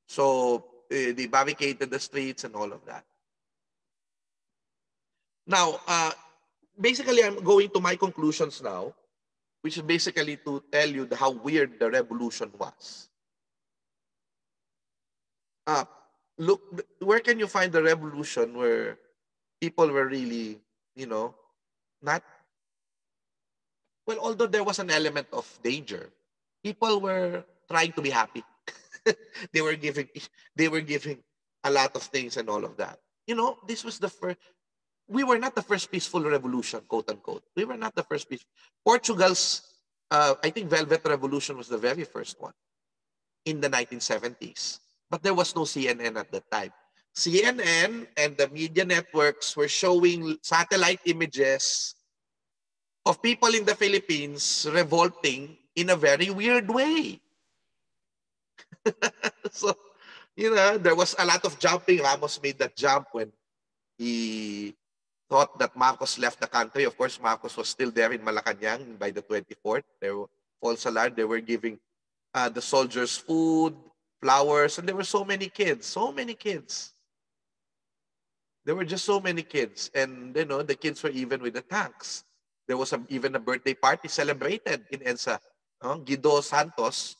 So they barricaded the streets and all of that. Now, basically, I'm going to my conclusions now, which is basically to tell you how weird the revolution was. Look, where can you find the revolution where people were really, not, well, although there was an element of danger, people were trying to be happy. they were giving they were giving a lot of things and all of that. This was the first. We were not the first peaceful revolution, quote unquote. We were not the first peaceful. Portugal's, I think, Velvet Revolution was the very first one in the 1970s. But there was no CNN at the time. CNN and the media networks were showing satellite images of people in the Philippines revolting in a very weird way. So, there was a lot of jumping. Ramos made that jump when he thought that Marcos left the country. Of course, Marcos was still there in Malacanang by the 24th. There were false alarm. They were giving the soldiers food, flowers, and there were so many kids. So many kids. There were just so many kids. And, the kids were even with the tanks. There was even a birthday party celebrated in EDSA. Guido Santos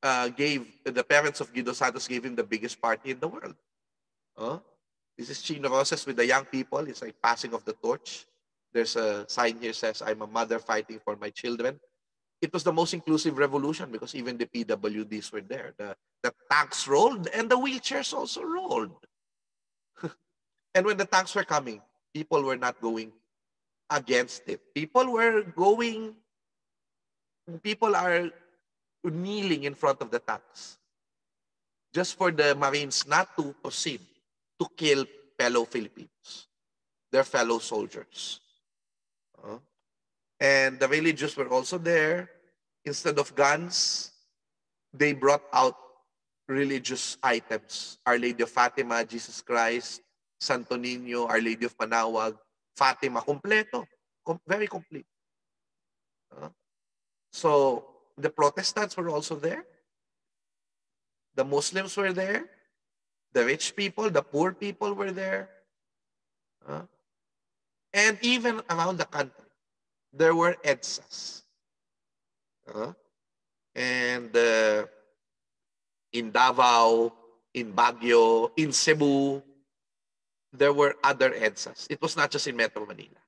the parents of Guido Santos gave him the biggest party in the world. This is Chino Roses with the young people. It's like passing of the torch. There's a sign here says, "I'm a mother fighting for my children." It was the most inclusive revolution because even the PWDs were there. The tanks rolled and the wheelchairs also rolled. And when the tanks were coming, people were not going against it. People are kneeling in front of the tanks just for the Marines not to proceed to kill fellow Filipinos, their fellow soldiers. And the religious were also there. Instead of guns, they brought out religious items. Our Lady of Fatima, Jesus Christ, Santo Niño, Our Lady of Manawag, Fatima, completo. Very complete. So the Protestants were also there. The Muslims were there. The rich people, the poor people were there. And even around the country, there were EDSAs. And in Davao, in Baguio, in Cebu, there were other EDSAs. It was not just in Metro Manila.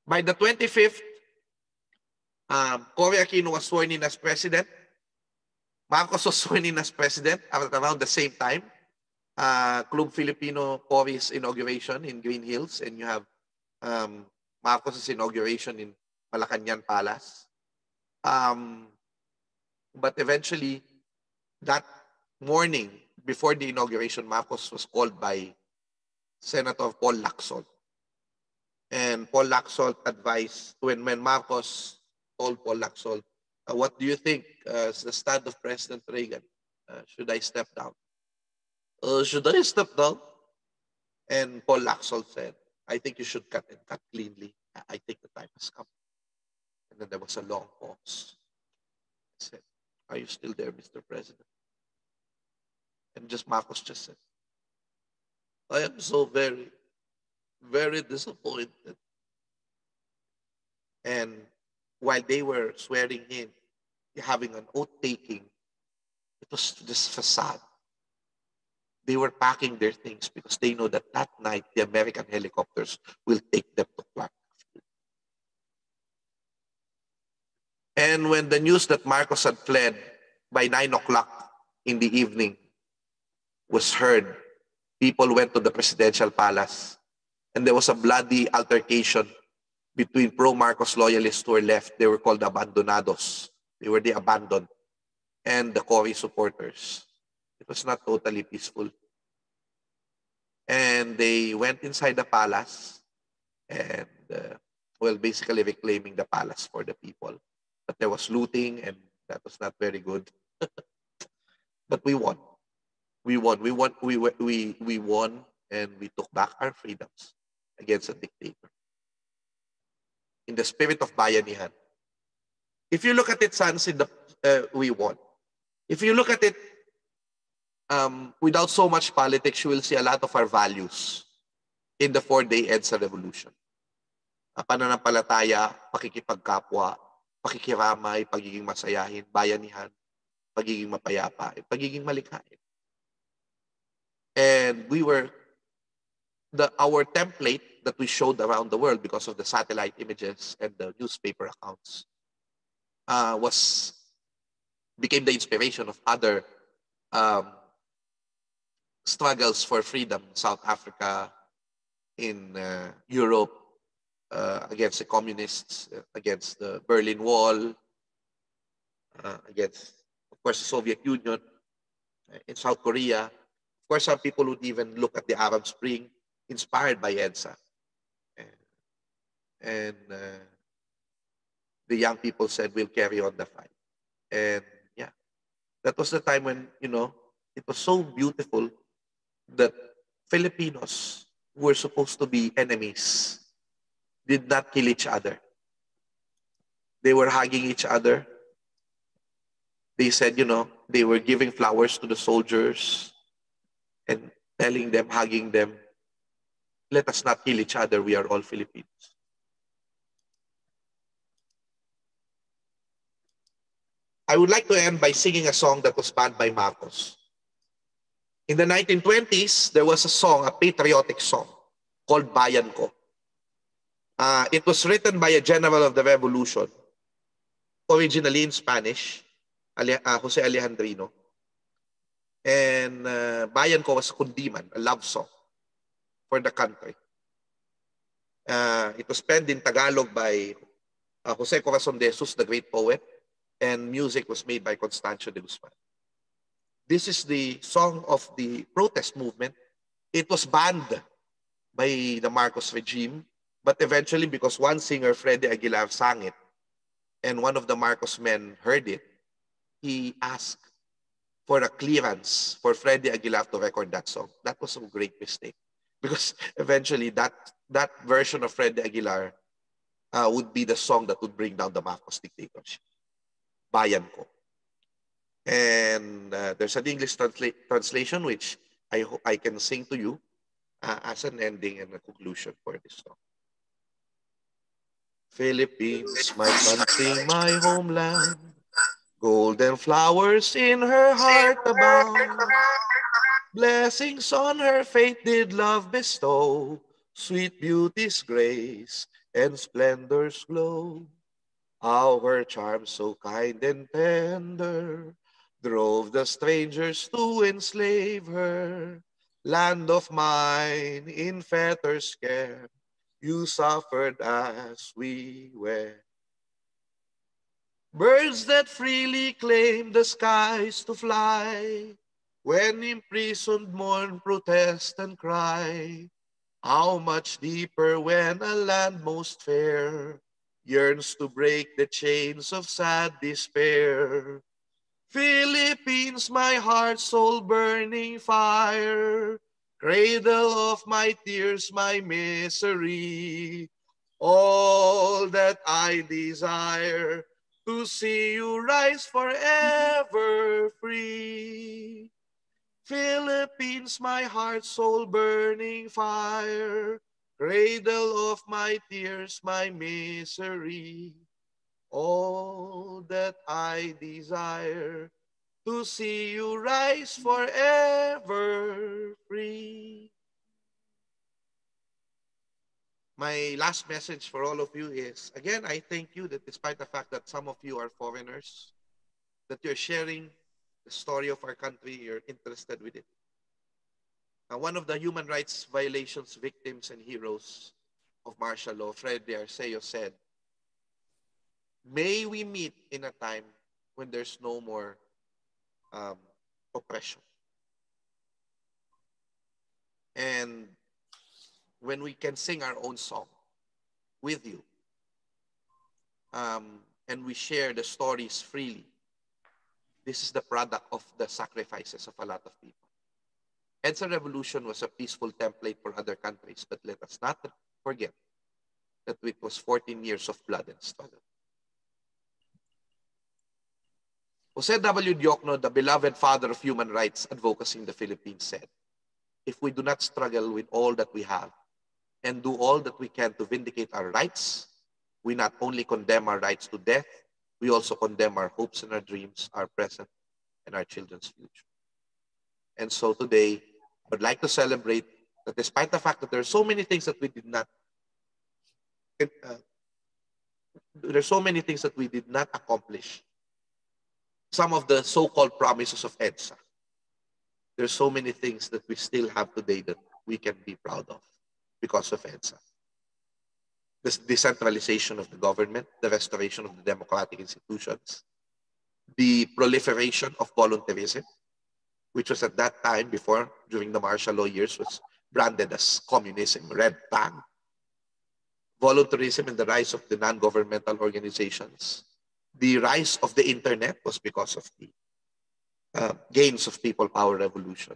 By the 25th, Cory Aquino was sworn in as president. Marcos was sworn in as president at around the same time. Club Filipino Cory's inauguration in Green Hills, and you have Marcos' inauguration in Malacanang Palace. But eventually, that morning, before the inauguration, Marcos was called by Senator Paul Lacson. And Paul Lacson advised, when Marcos told Paul Lacson, what do you think is the stand of President Reagan? Should I step down? Should I step down? And Paul Lacson said, I think you should cut and cut cleanly. I think the time has come. And then there was a long pause. He said, are you still there, Mr. President? And Marcos just said, I am so very, very disappointed. And while they were swearing in, having an oath-taking, it was this facade. They were packing their things because they know that that night the American helicopters will take them to Clark. And when the news that Marcos had fled by 9 o'clock in the evening was heard, people went to the presidential palace, and there was a bloody altercation between pro-Marcos loyalists who were left. They were called abandonados. They were the abandoned, and the Cory supporters. It was not totally peaceful. And they went inside the palace and, basically reclaiming the palace for the people. But there was looting, and that was not very good. But we won. We won. We won, and we took back our freedoms against a dictator. In the spirit of bayanihan. If you look at it, Sans, we won. If you look at it without so much politics, you will see a lot of our values in the 4-day EDSA revolution. Pananampalataya, pakikipagkapwa, pakikiramay, pagiging masayahin, bayanihan, pagiging mapayapa, pagiging malikhain. And we were, our template that we showed around the world because of the satellite images and the newspaper accounts became the inspiration of other struggles for freedom in South Africa, in Europe, against the communists, against the Berlin Wall, against, of course, the Soviet Union, in South Korea. Of course, some people would even look at the Arab Spring, inspired by EDSA. And the young people said, we'll carry on the fight. And yeah, that was the time when, it was so beautiful that Filipinos who were supposed to be enemies did not kill each other. They were hugging each other. They said, they were giving flowers to the soldiers and telling them, hugging them, let us not kill each other. We are all Filipinos. I would like to end by singing a song that was banned by Marcos. In the 1920s, there was a song, a patriotic song, called Bayenco. It was written by a general of the revolution, originally in Spanish, Jose Alejandrino. And Bayenco was kundiman, a love song for the country. It was penned in Tagalog by Jose Corazon de Jesus, the great poet, and music was made by Constancio de Guzman. This is the song of the protest movement. It was banned by the Marcos regime, but eventually, because one singer, Freddy Aguilar, sang it, and one of the Marcos men heard it, he asked for a clearance for Freddy Aguilar to record that song. That was a great mistake, because eventually that version of Freddy Aguilar would be the song that would bring down the Marcos dictatorship, Bayenco. And there's an English translation which I hope I can sing to you as an ending and a conclusion for this song. Philippines, my country, my homeland, golden flowers in her heart abound. Blessings on her faith did love bestow, sweet beauty's grace and splendor's glow. How her charm so kind and tender drove the strangers to enslave her. Land of mine, in fetters kept, you suffered as we were. Birds that freely claim the skies to fly, when imprisoned mourn, protest and cry. How much deeper when a land most fair yearns to break the chains of sad despair. Philippines, my heart, soul burning fire, cradle of my tears, my misery. All that I desire, to see you rise forever free. Philippines, my heart, soul burning fire, cradle of my tears, my misery. All that I desire, to see you rise forever free. My last message for all of you is, again, I thank you that despite the fact that some of you are foreigners, that you're sharing the story of our country, you're interested with it. One of the human rights violations victims and heroes of martial law, Freddy Arceo, said, may we meet in a time when there's no more oppression. And when we can sing our own song with you, and we share the stories freely. This is the product of the sacrifices of a lot of people. EDSA revolution was a peaceful template for other countries, but let us not forget that it was 14 years of blood and struggle. Jose W. Diokno, the beloved father of human rights advocacy in the Philippines, said, if we do not struggle with all that we have and do all that we can to vindicate our rights, we not only condemn our rights to death, we also condemn our hopes and our dreams, our present and our children's future. And so today, I would like to celebrate that despite the fact that there are so many things that we did not, accomplish, some of the so-called promises of EDSA, there's so many things that we still have today that we can be proud of because of EDSA. The decentralization of the government, the restoration of the democratic institutions, the proliferation of voluntarism, which was at that time, before, during the martial law years, was branded as communism, red flag. Voluntarism and the rise of the non-governmental organizations. The rise of the internet was because of the gains of people power revolution.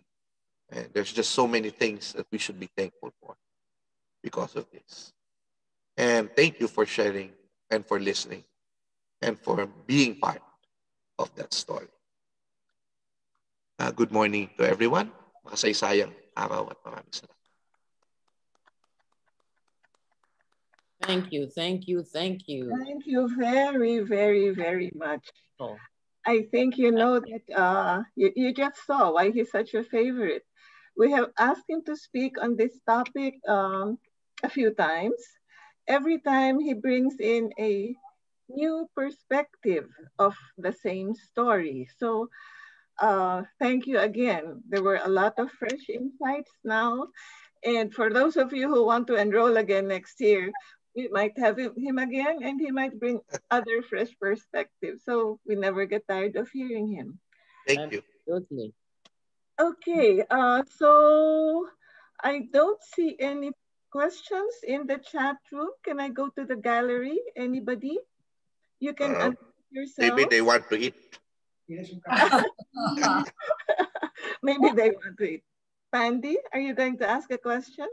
And there's just so many things that we should be thankful for because of this. And thank you for sharing and for listening and for being part of that story. Good morning to everyone. Makasaysayang araw at maraming salamat. Thank you, thank you, thank you. Thank you very, very, very much. Oh. I think you know that you just saw why he's such a favorite. We have asked him to speak on this topic a few times. Every time he brings in a new perspective of the same story. So thank you again. There were a lot of fresh insights now. And for those of you who want to enroll again next year, we might have him again and he might bring other fresh perspectives. So we never get tired of hearing him. Thank you. Absolutely. Okay, so I don't see any questions in the chat room. Can I go to the gallery? Anybody? You can unmute yourself. Maybe they want to eat. Maybe they want to eat. Pandy, are you going to ask a question?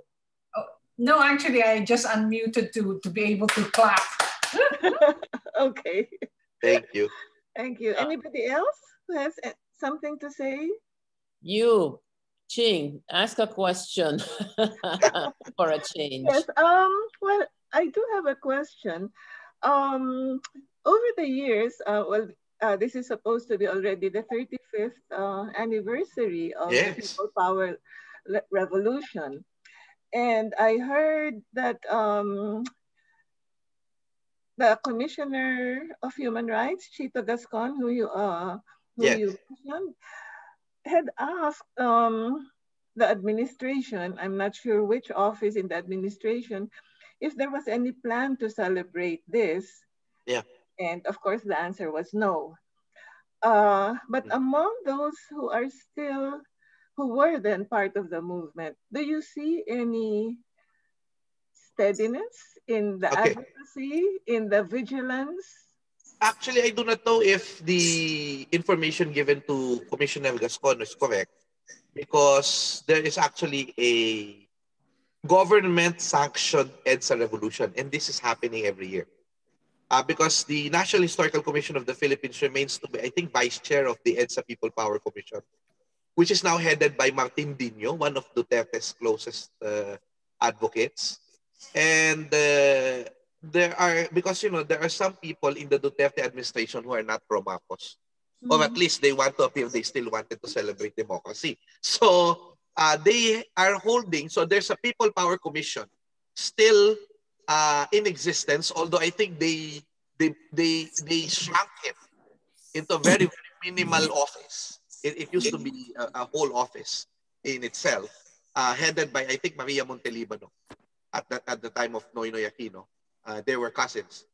Oh, no, actually, I just unmuted to be able to clap. Okay. Thank you. Thank you. Anybody else who has something to say? You, Ching, ask a question for a change. Yes. Well, I do have a question. Over the years, this is supposed to be already the 35th anniversary of the People Power Revolution. And I heard that the Commissioner of Human Rights, Chito Gascon, who you mentioned, had asked the administration, I'm not sure which office in the administration, if there was any plan to celebrate this. Yeah. And of course, the answer was no. But among those who were then part of the movement, do you see any steadiness in the advocacy, in the vigilance? Actually, I do not know if the information given to Commissioner Gascon is correct, because there is actually a government-sanctioned EDSA revolution, and this is happening every year. Because the National Historical Commission of the Philippines remains to be, I think, vice chair of the EDSA People Power Commission, which is now headed by Martin Dino, one of Duterte's closest advocates. And there are, because, you know, there are some people in the Duterte administration who are not pro-Marcos. Or at least they want to appear they still wanted to celebrate democracy. So they are holding, so there's a People Power Commission still in existence, although I think they shrunk it into a very, very minimal office. It used to be a whole office in itself, headed by, I think, Maria Montelibano at the time of Noynoy Aquino. They were cousins.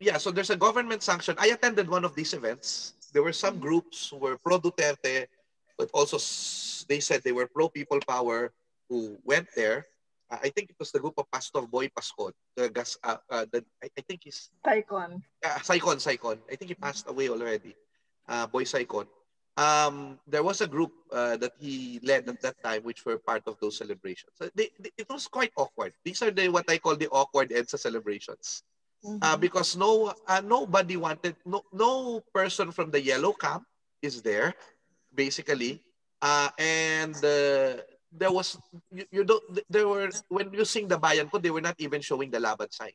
Yeah, so there's a government sanction. I attended one of these events. There were some groups who were pro-Duterte, but also they said they were pro-people power who went there. I think it was the group of Pastor Boy Pascon. I think he's... Saicon. Saicon. I think he passed away already. Boy Saicon. There was a group that he led at that time, which were part of those celebrations. So it was quite awkward. These are what I call the awkward EDSA celebrations. Mm-hmm. because nobody wanted, no person from the yellow camp is there, basically. And there was, you don't, there were, when you sing the Bayenco, they were not even showing the laban sign,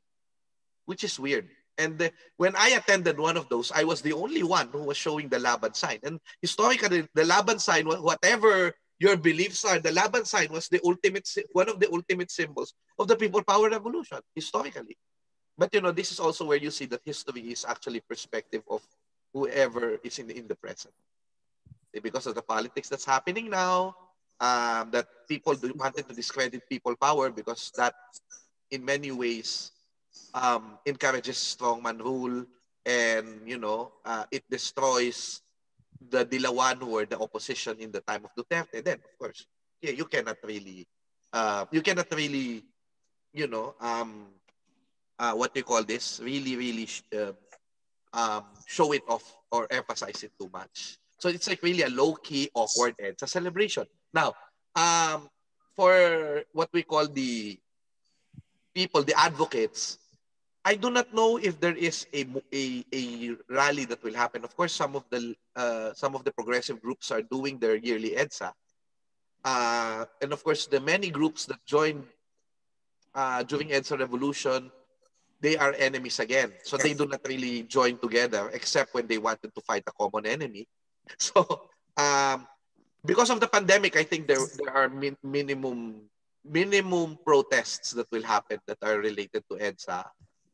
which is weird. And when I attended one of those, I was the only one who was showing the laban sign. And historically, the laban sign, whatever your beliefs are, the laban sign was the ultimate, one of the ultimate symbols of the people power revolution, historically. But this is also where you see that history is actually perspective of whoever is in the present. Because of the politics that's happening now, that people wanted to discredit people power, because that in many ways encourages strongman rule, and it destroys the Dilawan who were the opposition in the time of Duterte. Then of course, yeah, you cannot really you know um what do you call this, really show it off or emphasize it too much. So it's like really a low-key, awkward EDSA celebration. Now, for what we call the people, the advocates, I do not know if there is a rally that will happen. Of course, some of the progressive groups are doing their yearly EDSA, and of course, the many groups that joined during EDSA Revolution, they are enemies again. So they do not really join together except when they wanted to fight a common enemy. So um, because of the pandemic, I think there are minimum protests that will happen that are related to EDSA.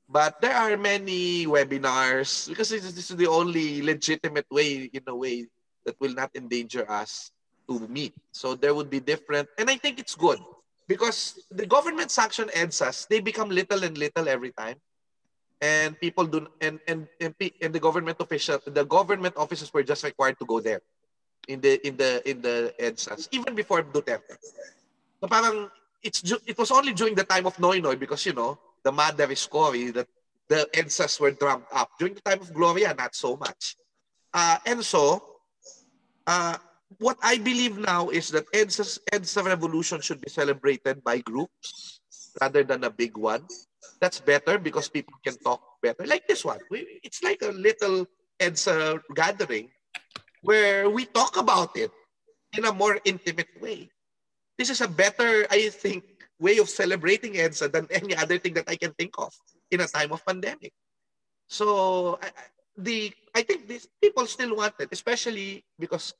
But there are many webinars, because this is the only legitimate way, in a way, that will not endanger us to meet. So there would be different, and I think it's good, because the government sanction EDSAs, they become little and little every time, and people do, and the government officers were just required to go there in the EDSAs even before Duterte. So parang it was only during the time of Noy Noy, because the mother is Cory, that the EDSAs were drummed up. During the time of Gloria, not so much. And so uh, what I believe now is that EDSA revolution should be celebrated by groups rather than a big one. That's better because people can talk better. Like this one, it's like a little EDSA gathering where we talk about it in a more intimate way. This is a better, I think, way of celebrating EDSA than any other thing that I can think of in a time of pandemic. So I think these people still want it, especially because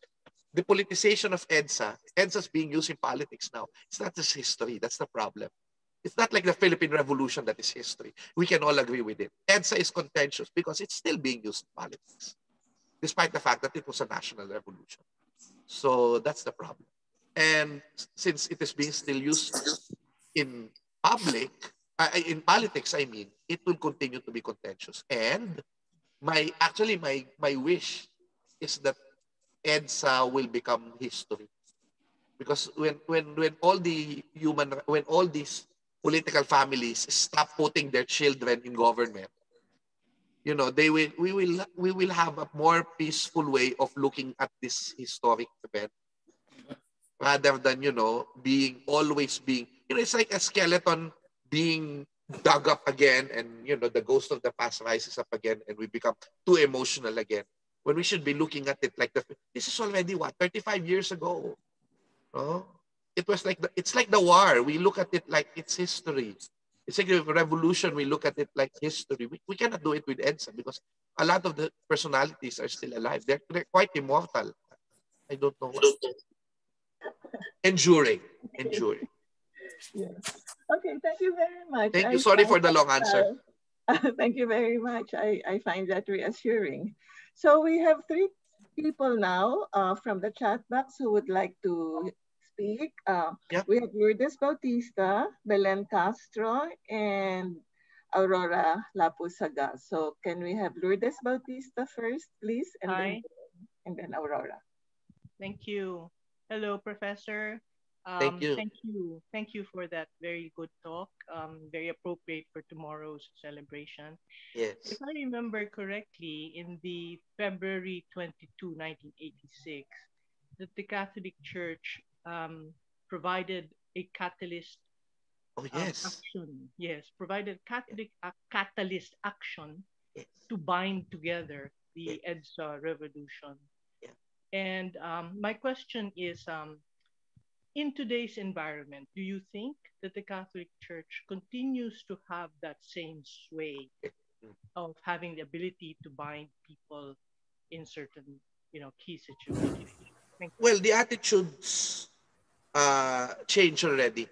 the politicization of EDSA is being used in politics now. It's not just history. That's the problem. It's not like the Philippine Revolution that is history. We can all agree with it. EDSA is contentious because it's still being used in politics, despite the fact that it was a national revolution. So that's the problem. And since it is being still used in public, in politics, I mean, it will continue to be contentious. And my wish is that EDSA will become history, because when all these political families stop putting their children in government, they will we will have a more peaceful way of looking at this historic event, rather than being it's like a skeleton being dug up again, and the ghost of the past rises up again, and we become too emotional again, when we should be looking at it like this is already 35 years ago. No? It's like the war. We look at it like it's history. It's like the revolution. We look at it like history. We cannot do it with EDSA because a lot of the personalities are still alive. They're quite immortal. I don't know what. Enduring. Enduring. Yes. Okay, thank you very much. Thank you. Sorry for the long answer. Thank you very much. I find that reassuring. So we have three people now from the chat box who would like to speak. Yeah. We have Lourdes Bautista, Belen Castro, and Aurora Lapusaga. So can we have Lourdes Bautista first, please? And Hi. then Aurora. Thank you. Hello, Professor. Thank you. Thank you for that very good talk. Very appropriate for tomorrow's celebration. Yes. If I remember correctly, in the February 22, 1986, that the Catholic Church provided a catalyst Oh, yes. action. Yes, provided catalyst action Yes. to bind together Yes. the EDSA revolution. Yeah. And my question is, in today's environment, do you think that the Catholic Church continues to have that same sway Mm. of having the ability to bind people in certain, key situations? Thank Well, the attitudes change already.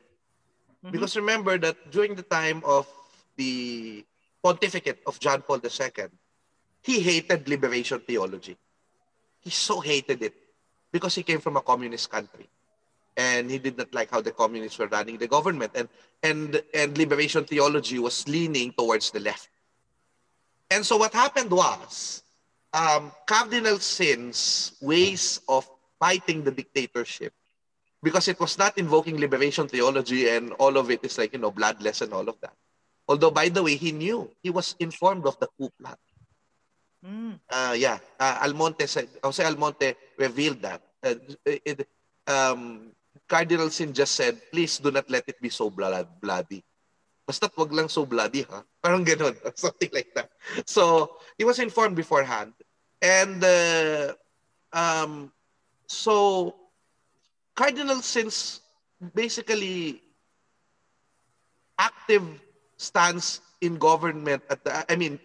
you. Because remember that during the time of the pontificate of John Paul II, he hated liberation theology. He so hated it because he came from a communist country. And he did not like how the communists were running the government. And liberation theology was leaning towards the left. And so what happened was, Cardinal Sin's ways of fighting the dictatorship, because it was not invoking liberation theology and all of it is like, bloodless and all of that. Although, by the way, he knew, he was informed of the coup plot. Mm. Almonte said, Jose Almonte revealed that. Cardinal Sin just said, please do not let it be so bloody. Basta't wag lang so bloody, ha? Parang ganun, something like that. So, he was informed beforehand. And so, Cardinal Sin's basically active stance in government in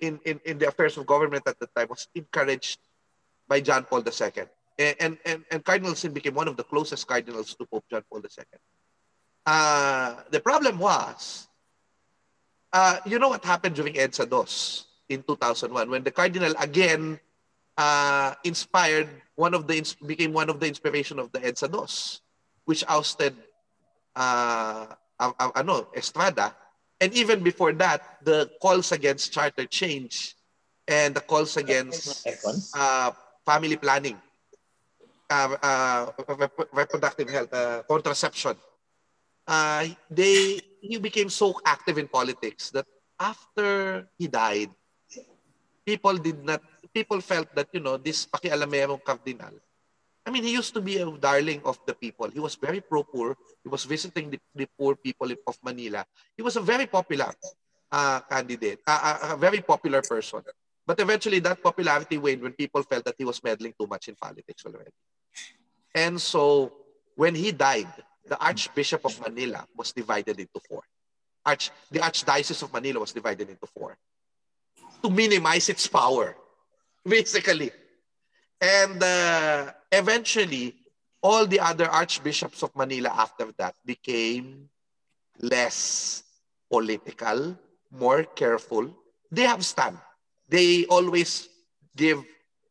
the affairs of government at the time was encouraged by John Paul II. And Cardinal Sin became one of the closest cardinals to Pope John Paul II. The problem was, you know what happened during EDSA DOS in 2001 when the cardinal again became one of the inspiration of the EDSA DOS, which ousted Estrada. And even before that, the calls against charter change and the calls against family planning, reproductive health, contraception. He became so active in politics that after he died, people felt that, this pakialamerong cardinal. I mean, he used to be a darling of the people. He was very pro-poor. He was visiting the poor people of Manila. He was a very popular candidate, a very popular person. But eventually that popularity waned when people felt that he was meddling too much in politics already. And so when he died, the Archbishop of Manila was divided into four. The Archdiocese of Manila was divided into four to minimize its power, basically. And eventually, all the other archbishops of Manila after that became less political, more careful. They have stand. They always give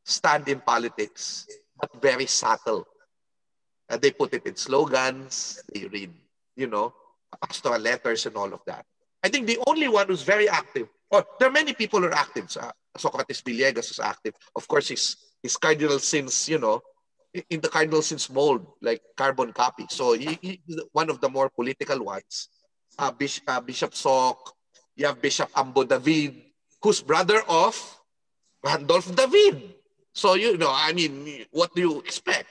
stand in politics, but very subtle. They put it in slogans. They read, pastoral letters and all of that. I think the only one who's very active, or there are many people who are active. Socrates Villegas is active. Of course, his cardinal sins, in the cardinal sins mold, like carbon copy. So he's one of the more political ones. Bishop Sok, you have Bishop Ambo David, who's brother of Randolph David. So, what do you expect?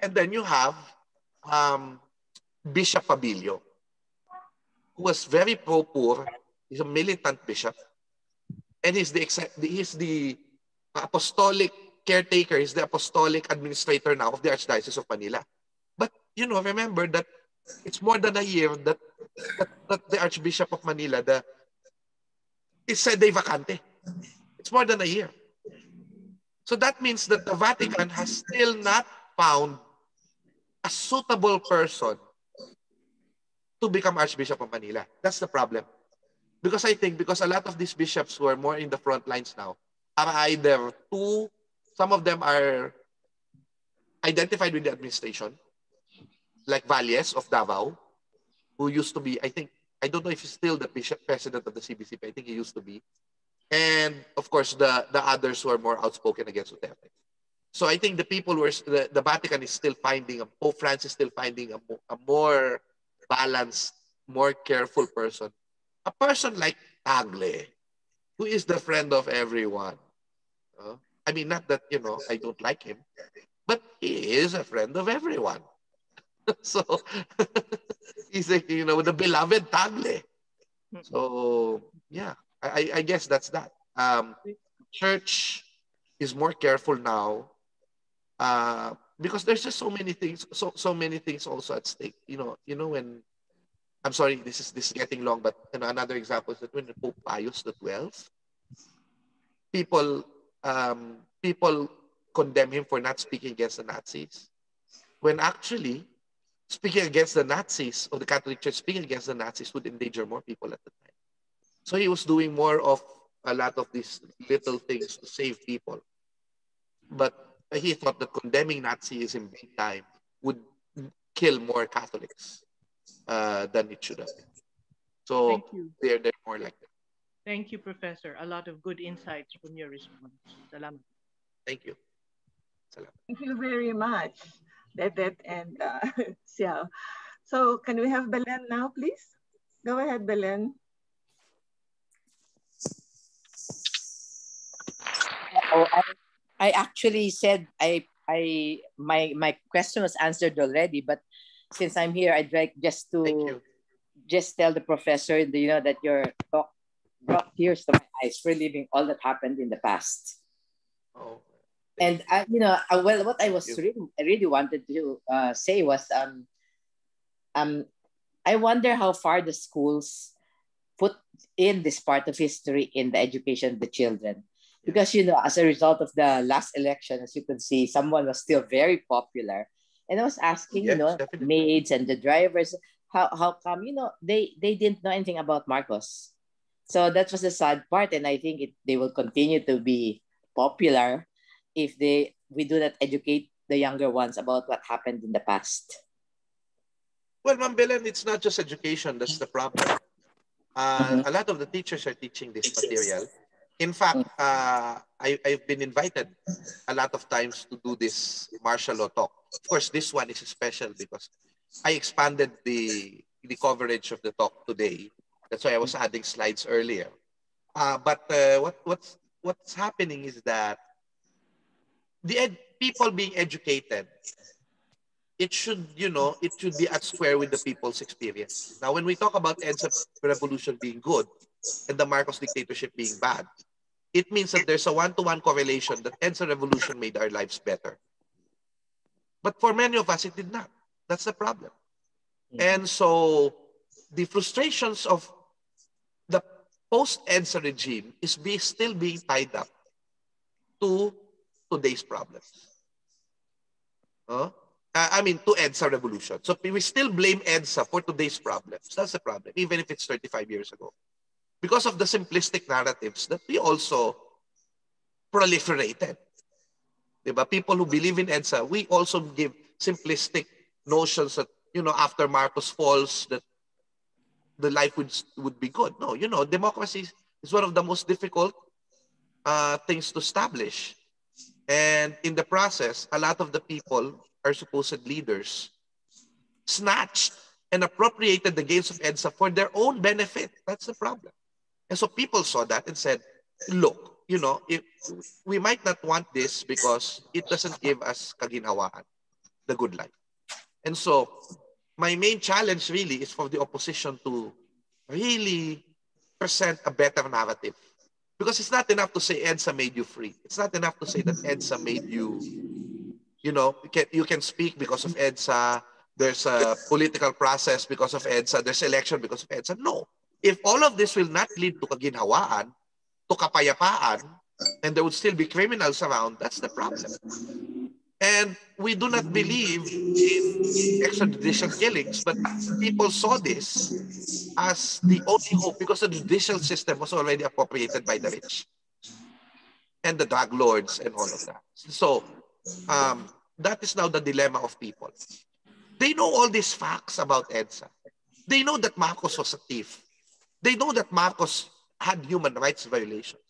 And then you have Bishop Pabilio, who was very pro-poor. He's a militant bishop. And he's the apostolic caretaker. He's the apostolic administrator now of the Archdiocese of Manila. But, remember that it's more than a year that the Archbishop of Manila is sede vacante. It's more than a year. So that means that the Vatican has still not found a suitable person to become Archbishop of Manila. That's the problem. Because a lot of these bishops who are more in the front lines now are either some of them are identified with the administration, like Valles of Davao, who used to be, I don't know if he's still the president of the CBCP. I think he used to be. And of course, the others who are more outspoken against Duterte. So I think the Vatican is still finding, Pope Francis is still finding a more balanced, more careful person. A person like Tagle, who is the friend of everyone. Not that, I don't like him, but he is a friend of everyone. So he's like, the beloved Tagle. So yeah, I guess that's that. Church is more careful now, because there's just so many things, so many things also at stake. When I'm sorry, this is getting long, but another example is that when Pope Pius XII, people people condemn him for not speaking against the Nazis, when actually speaking against the Nazis, or the Catholic Church speaking against the Nazis, would endanger more people at the time. So he was doing more of a lot of these little things to save people. But he thought that condemning Nazism big time would kill more Catholics than it should have been. So Thank you. they're more like that. Thank you, Professor. A lot of good insights from your response. Salamat. Thank you. Salamat. Thank you very much, Dedet and Xiao. So can we have Belen now, please? Go ahead, Belen. Oh, I actually said my question was answered already, but since I'm here, I'd like just Thank to you. just tell the professor, that your talk brought tears to my eyes for living all that happened in the past. Oh, And well, what I was really wanted to say was, I wonder how far the schools put in this part of history in the education of the children. Because, as a result of the last election, as you could see, someone was still very popular. And I was asking, yes, definitely. maids and the drivers, how come, they didn't know anything about Marcos. So that was the sad part. And I think they will continue to be popular if we do not educate the younger ones about what happened in the past. Well, Ma'am Belen, it's not just education. That's the problem. A lot of the teachers are teaching this material. In fact, I've been invited a lot of times to do this martial law talk. Of course, this one is special because I expanded the coverage of the talk today. That's why I was adding slides earlier. But what's happening is that people being educated, it should be at square with the people's experience. Now, when we talk about EDSA revolution being good and the Marcos dictatorship being bad, it means that there's a one-to-one correlation that EDSA revolution made our lives better. But for many of us, it did not. That's the problem. And so the frustrations of the post-EDSA regime is still being tied up to today's problems. To EDSA revolution. So we still blame EDSA for today's problems. That's the problem, even if it's 35 years ago. Because of the simplistic narratives that we also proliferated. Diba? People who believe in EDSA, we also give simplistic notions that, after Marcos falls, that the life would be good. No, democracy is one of the most difficult things to establish. And in the process, a lot of the people, our supposed leaders, snatched and appropriated the gains of EDSA for their own benefit. That's the problem. And so people saw that and said, look, if we might not want this because it doesn't give us kaginhawaan, the good life. And so my main challenge really is for the opposition to really present a better narrative. Because it's not enough to say EDSA made you free. It's not enough to say that EDSA made you, you can speak because of EDSA. There's a political process because of EDSA. There's election because of EDSA. No. If all of this will not lead to kaginhawaan, to kapayapaan, and there would still be criminals around, that's the problem. And we do not believe in extrajudicial killings, but people saw this as the only hope because the judicial system was already appropriated by the rich and the drug lords and all of that. So that is now the dilemma of people. They know all these facts about EDSA. They know that Marcos was a thief. They know that Marcos had human rights violations.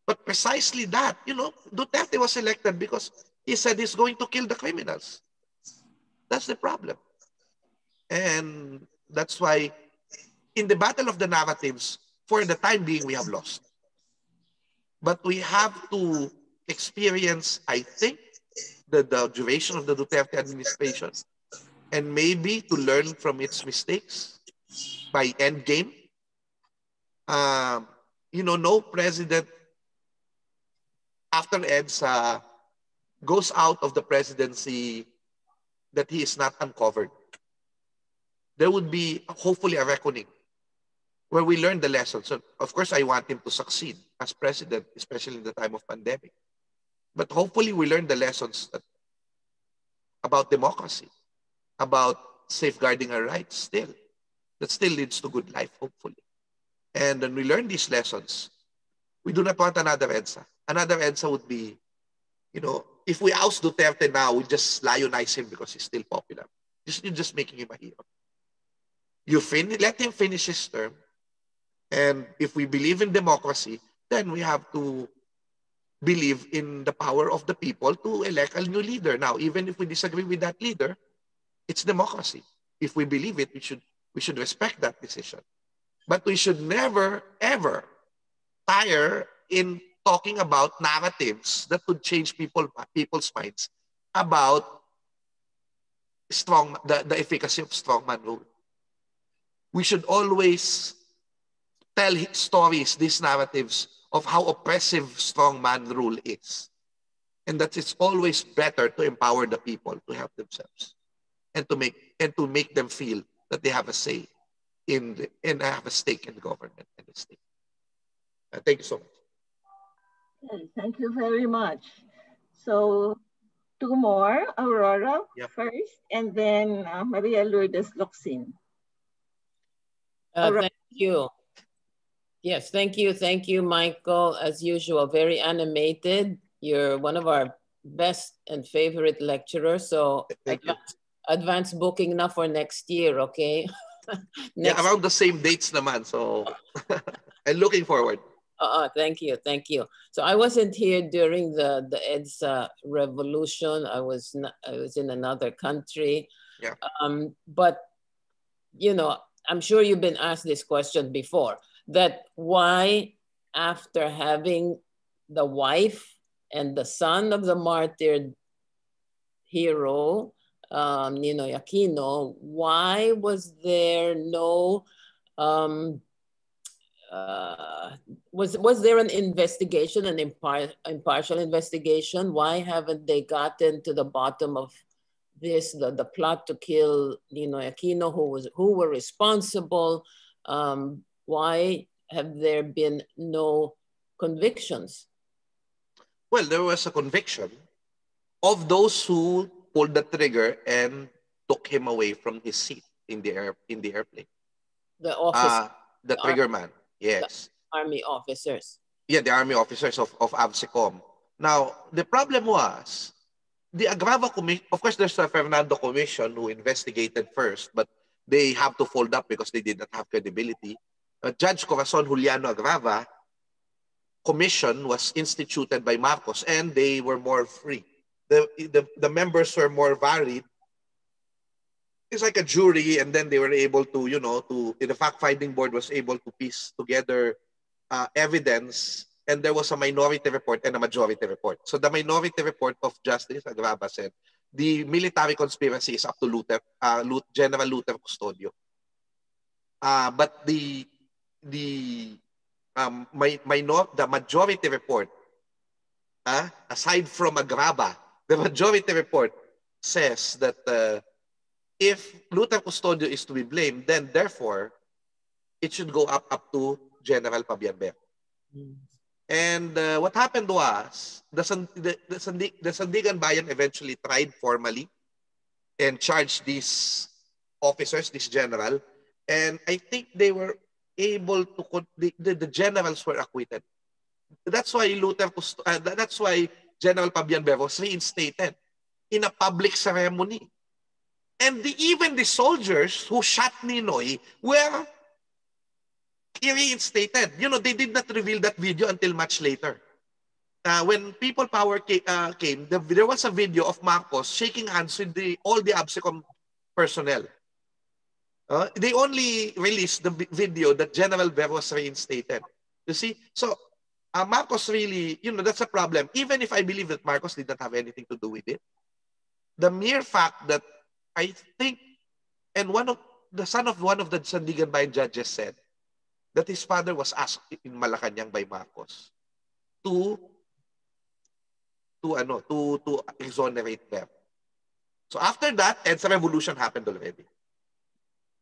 But precisely that, Duterte was elected because he said he's going to kill the criminals. That's the problem. And that's why in the battle of the narratives, for the time being, we have lost. But we have to experience, I think, the duration of the Duterte administration and maybe to learn from its mistakes by Endgame. No president after EDSA goes out of the presidency that he is not uncovered. There would be hopefully a reckoning where we learn the lessons. So of course, I want him to succeed as president, especially in the time of pandemic. But hopefully we learn the lessons about democracy, about safeguarding our rights still. That still leads to good life, hopefully. And when we learn these lessons, we do not want another EDSA. Another EDSA would be, if we oust Duterte now, we just lionize him because he's still popular. You're just making him a hero. Let him finish his term. And if we believe in democracy, then we have to believe in the power of the people to elect a new leader. Now, even if we disagree with that leader, it's democracy. If we believe it, we should respect that decision. But we should never, ever tire in talking about narratives that would change people's minds about the efficacy of strongman rule. We should always tell stories, these narratives of how oppressive strongman rule is. And that it's always better to empower the people to help themselves and to make them feel that they have a say and have a stake in the government and the state. Thank you so much. Okay, thank you very much. So two more, Aurora first, and then Maria Lourdes Locsin. Thank you. Yes, thank you. Thank you, Michael. As usual, very animated. You're one of our best and favorite lecturers. So advance booking na for next year, okay? Around the same dates naman. So I'm looking forward. Thank you. Thank you. So I wasn't here during the EDSA revolution. I was in another country. Yeah. But, I'm sure you've been asked this question before, that why, after having the wife and the son of the martyred hero, Ninoy Aquino, why was there no, was there an investigation, an impartial investigation? Why haven't they gotten to the bottom of this, the plot to kill Ninoy Aquino, who were responsible? Why have there been no convictions? Well, there was a conviction of those who pulled the trigger and took him away from his seat in the airplane. The officer, the trigger man, yes. The army officers. Yeah, the army officers of ABSECOM. Now, the problem was, the Agrava Commission, of course, there's a Fernando Commission who investigated first, but they have to fold up because they did not have credibility. Judge Corazon Juliano Agrava Commission was instituted by Marcos, and they were more free. The members were more varied. It's like a jury, and then they were able to, the fact-finding board was able to piece together evidence, and there was a minority report and a majority report. So the minority report of Justice Agrava said the military conspiracy is up to General Luther Custodio. But the majority report, aside from Agrava, the majority report says that if Luther Custodio is to be blamed, then therefore it should go up to General Pabianber. And what happened was the Sandigan Bayan eventually tried formally and charged these officers, this general, and I think they were able to, the generals were acquitted. That's why that's why General Pabianber was reinstated in a public ceremony. And even the soldiers who shot Ninoy were reinstated. They did not reveal that video until much later. When People Power came, there was a video of Marcos shaking hands with all the ABSECOM personnel. They only released the video that General Ver was reinstated. You see? So Marcos really, that's a problem. Even if I believe that Marcos did not have anything to do with it, the mere fact that I think, and the son of one of the Sandigan Bayan judges said that his father was asked in Malacanang by Marcos to exonerate them. So after that, EDSA revolution happened already.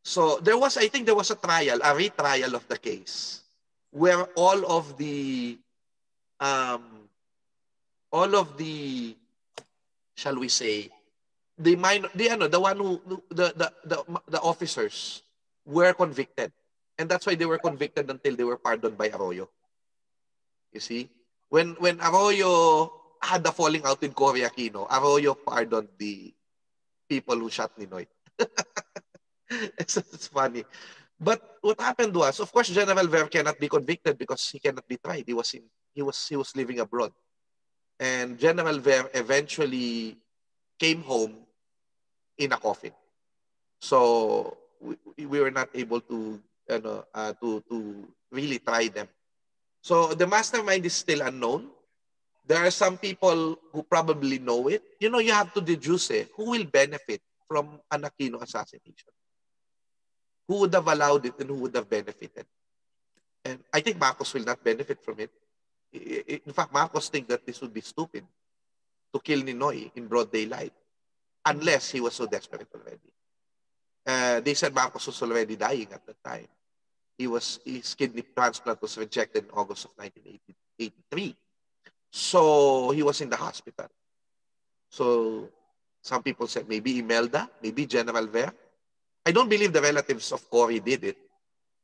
So I think there was a retrial of the case, where all of the, shall we say, the officers were convicted, and that's why they were convicted until they were pardoned by Arroyo. You see, when Arroyo had a falling out with Cory Aquino, Arroyo pardoned the people who shot Ninoy. It's funny. But what happened was, of course, General Ver cannot be convicted because he cannot be tried. He was living abroad, and General Ver eventually came home in a coffin. So we were not able to really try them. So the mastermind is still unknown. There are some people who probably know it. You have to deduce who will benefit from an Aquino assassination. Who would have allowed it and who would have benefited? And I think Marcos will not benefit from it. In fact, Marcos thinks that this would be stupid to kill Ninoy in broad daylight, unless he was so desperate already. They said Marcos was already dying at the time. His kidney transplant was rejected in August of 1983. So he was in the hospital. So some people said maybe Imelda, maybe General Ver. I don't believe the relatives of Cory did it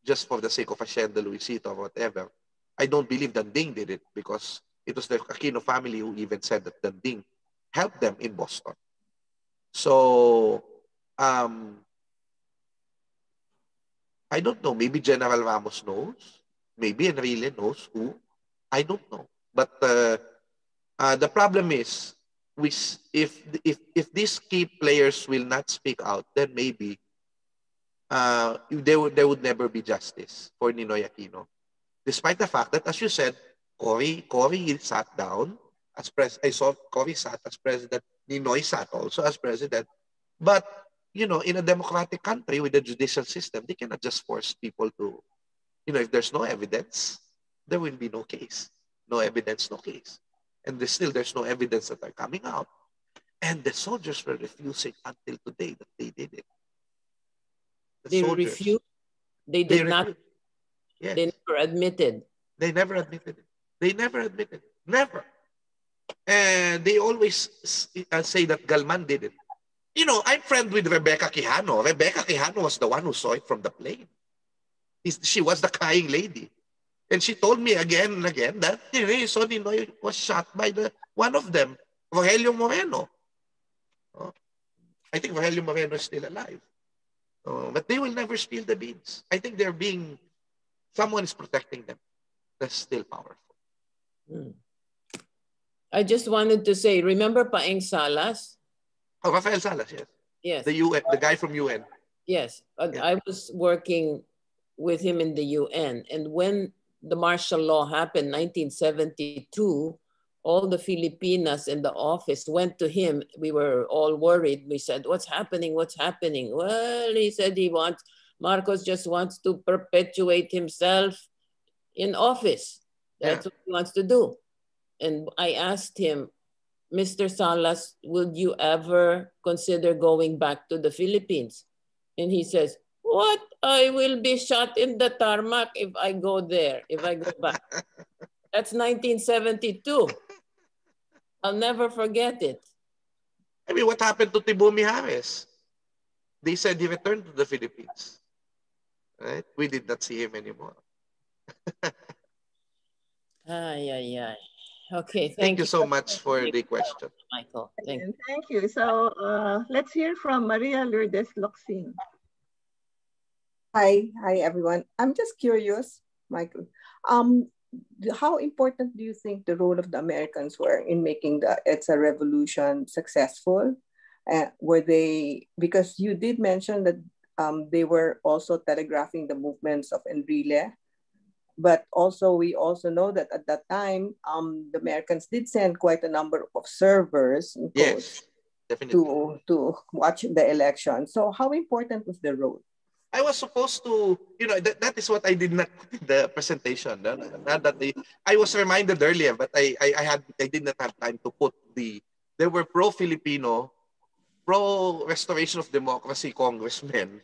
just for the sake of Hacienda Luisito or whatever. I don't believe Danding did it because it was the Aquino family who even said that Danding helped them in Boston. So I don't know. Maybe General Ramos knows. Maybe Enrile knows who. I don't know. But the problem is, if these key players will not speak out, then maybe there would never be justice for Ninoy Aquino. Despite the fact that, as you said, Cory sat down as president. I saw Cory sat as president. Ninoy sat also as president. But, in a democratic country with a judicial system, they cannot just force people to, if there's no evidence, there will be no case. No evidence, no case. And there's no evidence that are coming out. And the soldiers were refusing until today that they did it. They refused. They did not. Yes. They never admitted. They never admitted it. They never admitted. Never. And they always say that Galman did it. I'm friend with Rebecca Quijano. Rebecca Quijano was the one who saw it from the plane. She was the crying lady. And she told me again and again that so Ninoy was shot by one of them, Rogelio Moreno. I think Rogelio Moreno is still alive. But they will never spill the beans. I think someone is protecting them. That's still powerful. I just wanted to say, remember Paeng Salas? Oh, Rafael Salas, yes. Yes. The guy from UN. Yes. I was working with him in the UN. And when the martial law happened, 1972, all the Filipinas in the office went to him. We were all worried. We said, what's happening? What's happening? Well, he said Marcos just wants to perpetuate himself in office. That's what he wants to do. And I asked him, Mr. Salas, would you ever consider going back to the Philippines? And he says, what? I will be shot in the tarmac if I go there, if I go back. That's 1972. I'll never forget it. I mean, what happened to Tibo Mijares? They said he returned to the Philippines. Right? We did not see him anymore. Okay, thank you so much for the question, Michael. Thank you. Thank you. So let's hear from Maria Lourdes Locsin. Hi everyone. I'm just curious, Michael. How important do you think the role of the Americans were in making the EDSA revolution successful? Were they, because you did mention that they were also telegraphing the movements of Enrile, but also we also know that at that time, the Americans did send quite a number of observers and codes. Definitely. to watch the election. So how important was the role? I was supposed to, that is what I did not put in the presentation. Not that I was reminded earlier, but I did not have time to put there were pro-Filipino, pro-restoration of democracy congressmen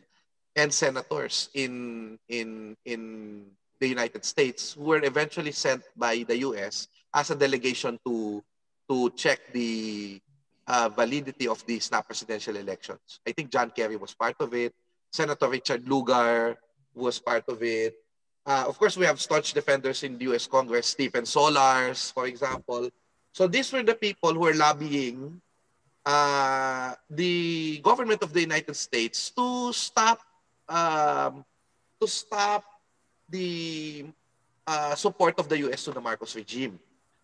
and senators in the United States who were eventually sent by the US as a delegation to check the validity of the snap presidential elections. I think John Kerry was part of it. Senator Richard Lugar was part of it. Of course, we have staunch defenders in the US Congress, Stephen Solars, for example. So these were the people who were lobbying the government of the United States to stop the support of the US to the Marcos regime.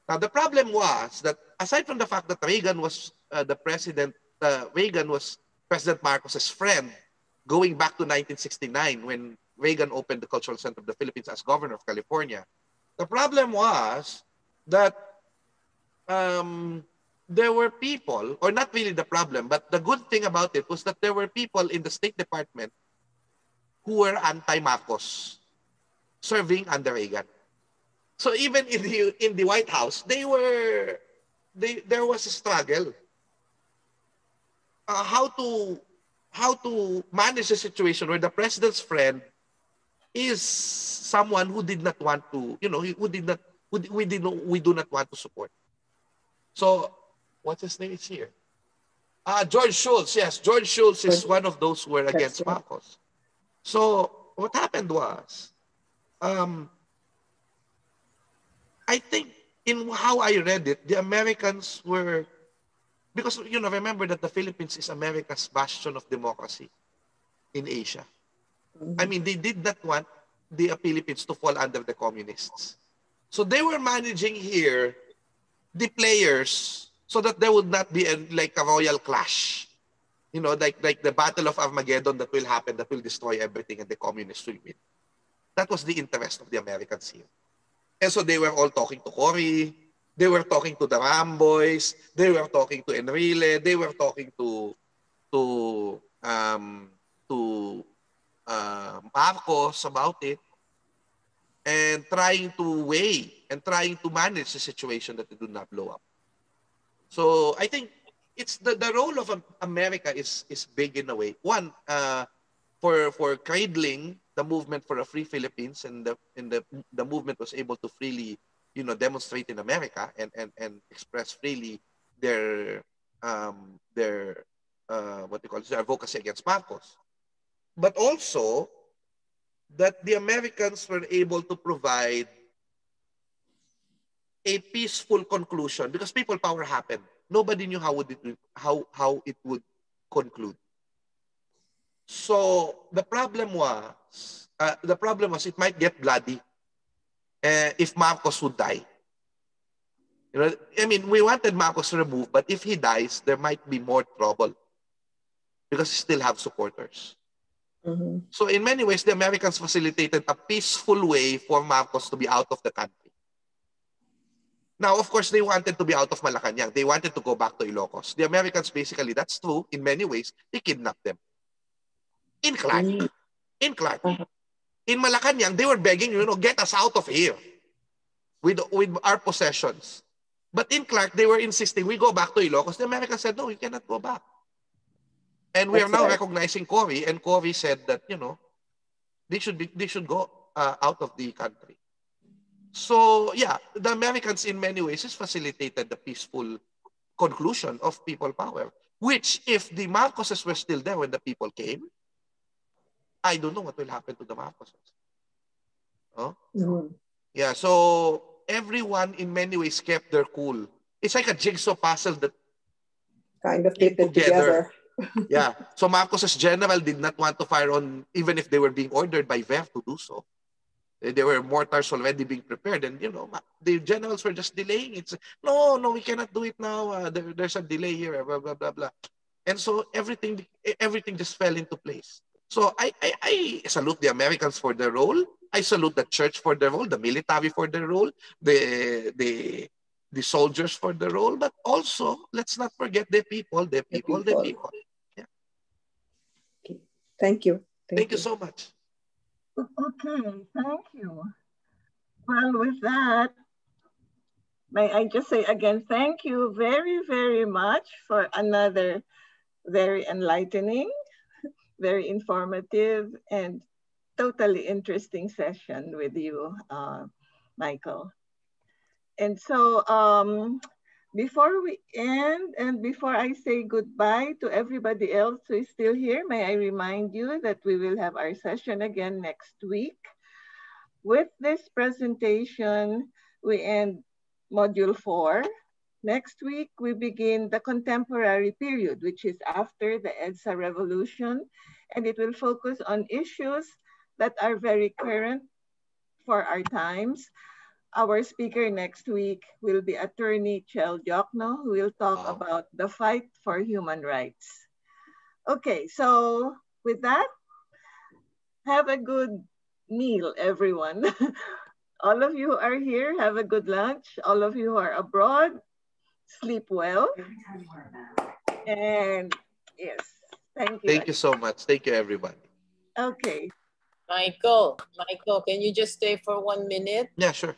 Now, the problem was that aside from the fact that Reagan was President Marcos's friend, going back to 1969 when Reagan opened the Cultural Center of the Philippines as governor of California. The problem was that there were people, or not really the problem, but the good thing about it was that there were people in the State Department who were anti-Marcos, serving under Reagan. So even in the White House, there was a struggle how to manage a situation where the president's friend is someone who did not want to, we do not want to support. So what's his name is here? George Shultz. Yes, George Shultz is one of those who were against Marcos. So what happened was, I think in how I read it, the Americans were, because remember that the Philippines is America's bastion of democracy in Asia. I mean, they did not want the Philippines to fall under the communists. So they were managing here the players so that there would not be like a royal clash. Like the Battle of Armageddon that will happen, that will destroy everything and the communists will win. That was the interest of the Americans here. And so they were all talking to Cory. They were talking to the Ramboys. They were talking to Enrile. They were talking to Marcos about it, and trying to weigh and trying to manage the situation that it do not blow up. So I think it's the role of America is big in a way. One, for cradling the movement for a free Philippines, and the movement was able to freely demonstrate in America and express freely their what they call their advocacy against Marcos. But also that the Americans were able to provide a peaceful conclusion, because people power happened. Nobody knew how it would conclude. So the problem was it might get bloody if Marcos would die. I mean, we wanted Marcos removed, but if he dies, there might be more trouble because he still have supporters. Mm-hmm. So in many ways, the Americans facilitated a peaceful way for Marcos to be out of the country. Now, of course, they wanted to be out of Malacanang. They wanted to go back to Ilocos. The Americans, basically, that's true. In many ways, they kidnapped them. In Clark. Mm-hmm. In Clark. In Malacanang, they were begging, get us out of here with our possessions. But in Clark, they were insisting, we go back to Ilocos. The Americans said, no, we cannot go back. And we are now recognizing Cory, and Cory said that, they should go out of the country. So, yeah, the Americans in many ways has facilitated the peaceful conclusion of people power, which if the Marcoses were still there when the people came, I don't know what will happen to the Marcoses. Oh? Mm-hmm. Yeah, so everyone in many ways kept their cool. It's like a jigsaw puzzle that kind of fit it together. Yeah, so Marcos's general did not want to fire on, even if they were being ordered by VEF to do so. There were mortars already being prepared, and the generals were just delaying it. No, we cannot do it now. There's a delay here, blah blah blah blah, and so everything just fell into place. So I salute the Americans for their role. I salute the church for their role, the military for their role, the the soldiers for the role, but also let's not forget the people, the people. Yeah. Okay. Thank you. Thank you so much. Okay, thank you. Well, with that, may I just say again, thank you very, very much for another very enlightening, very informative, and totally interesting session with you, Michael. And so before we end and before I say goodbye to everybody else who is still here, may I remind you that we will have our session again next week. With this presentation, we end Module 4. Next week, we begin the contemporary period, which is after the EDSA revolution, and it will focus on issues that are very current for our times. Our speaker next week will be attorney Xiao Chua, who will talk about the fight for human rights. Okay, so with that, have a good meal, everyone. All of you who are here, have a good lunch. All of you who are abroad, sleep well. And yes, thank you. Thank you so much. Thank you, everybody. Okay. Michael, can you just stay for 1 minute? Yeah, sure.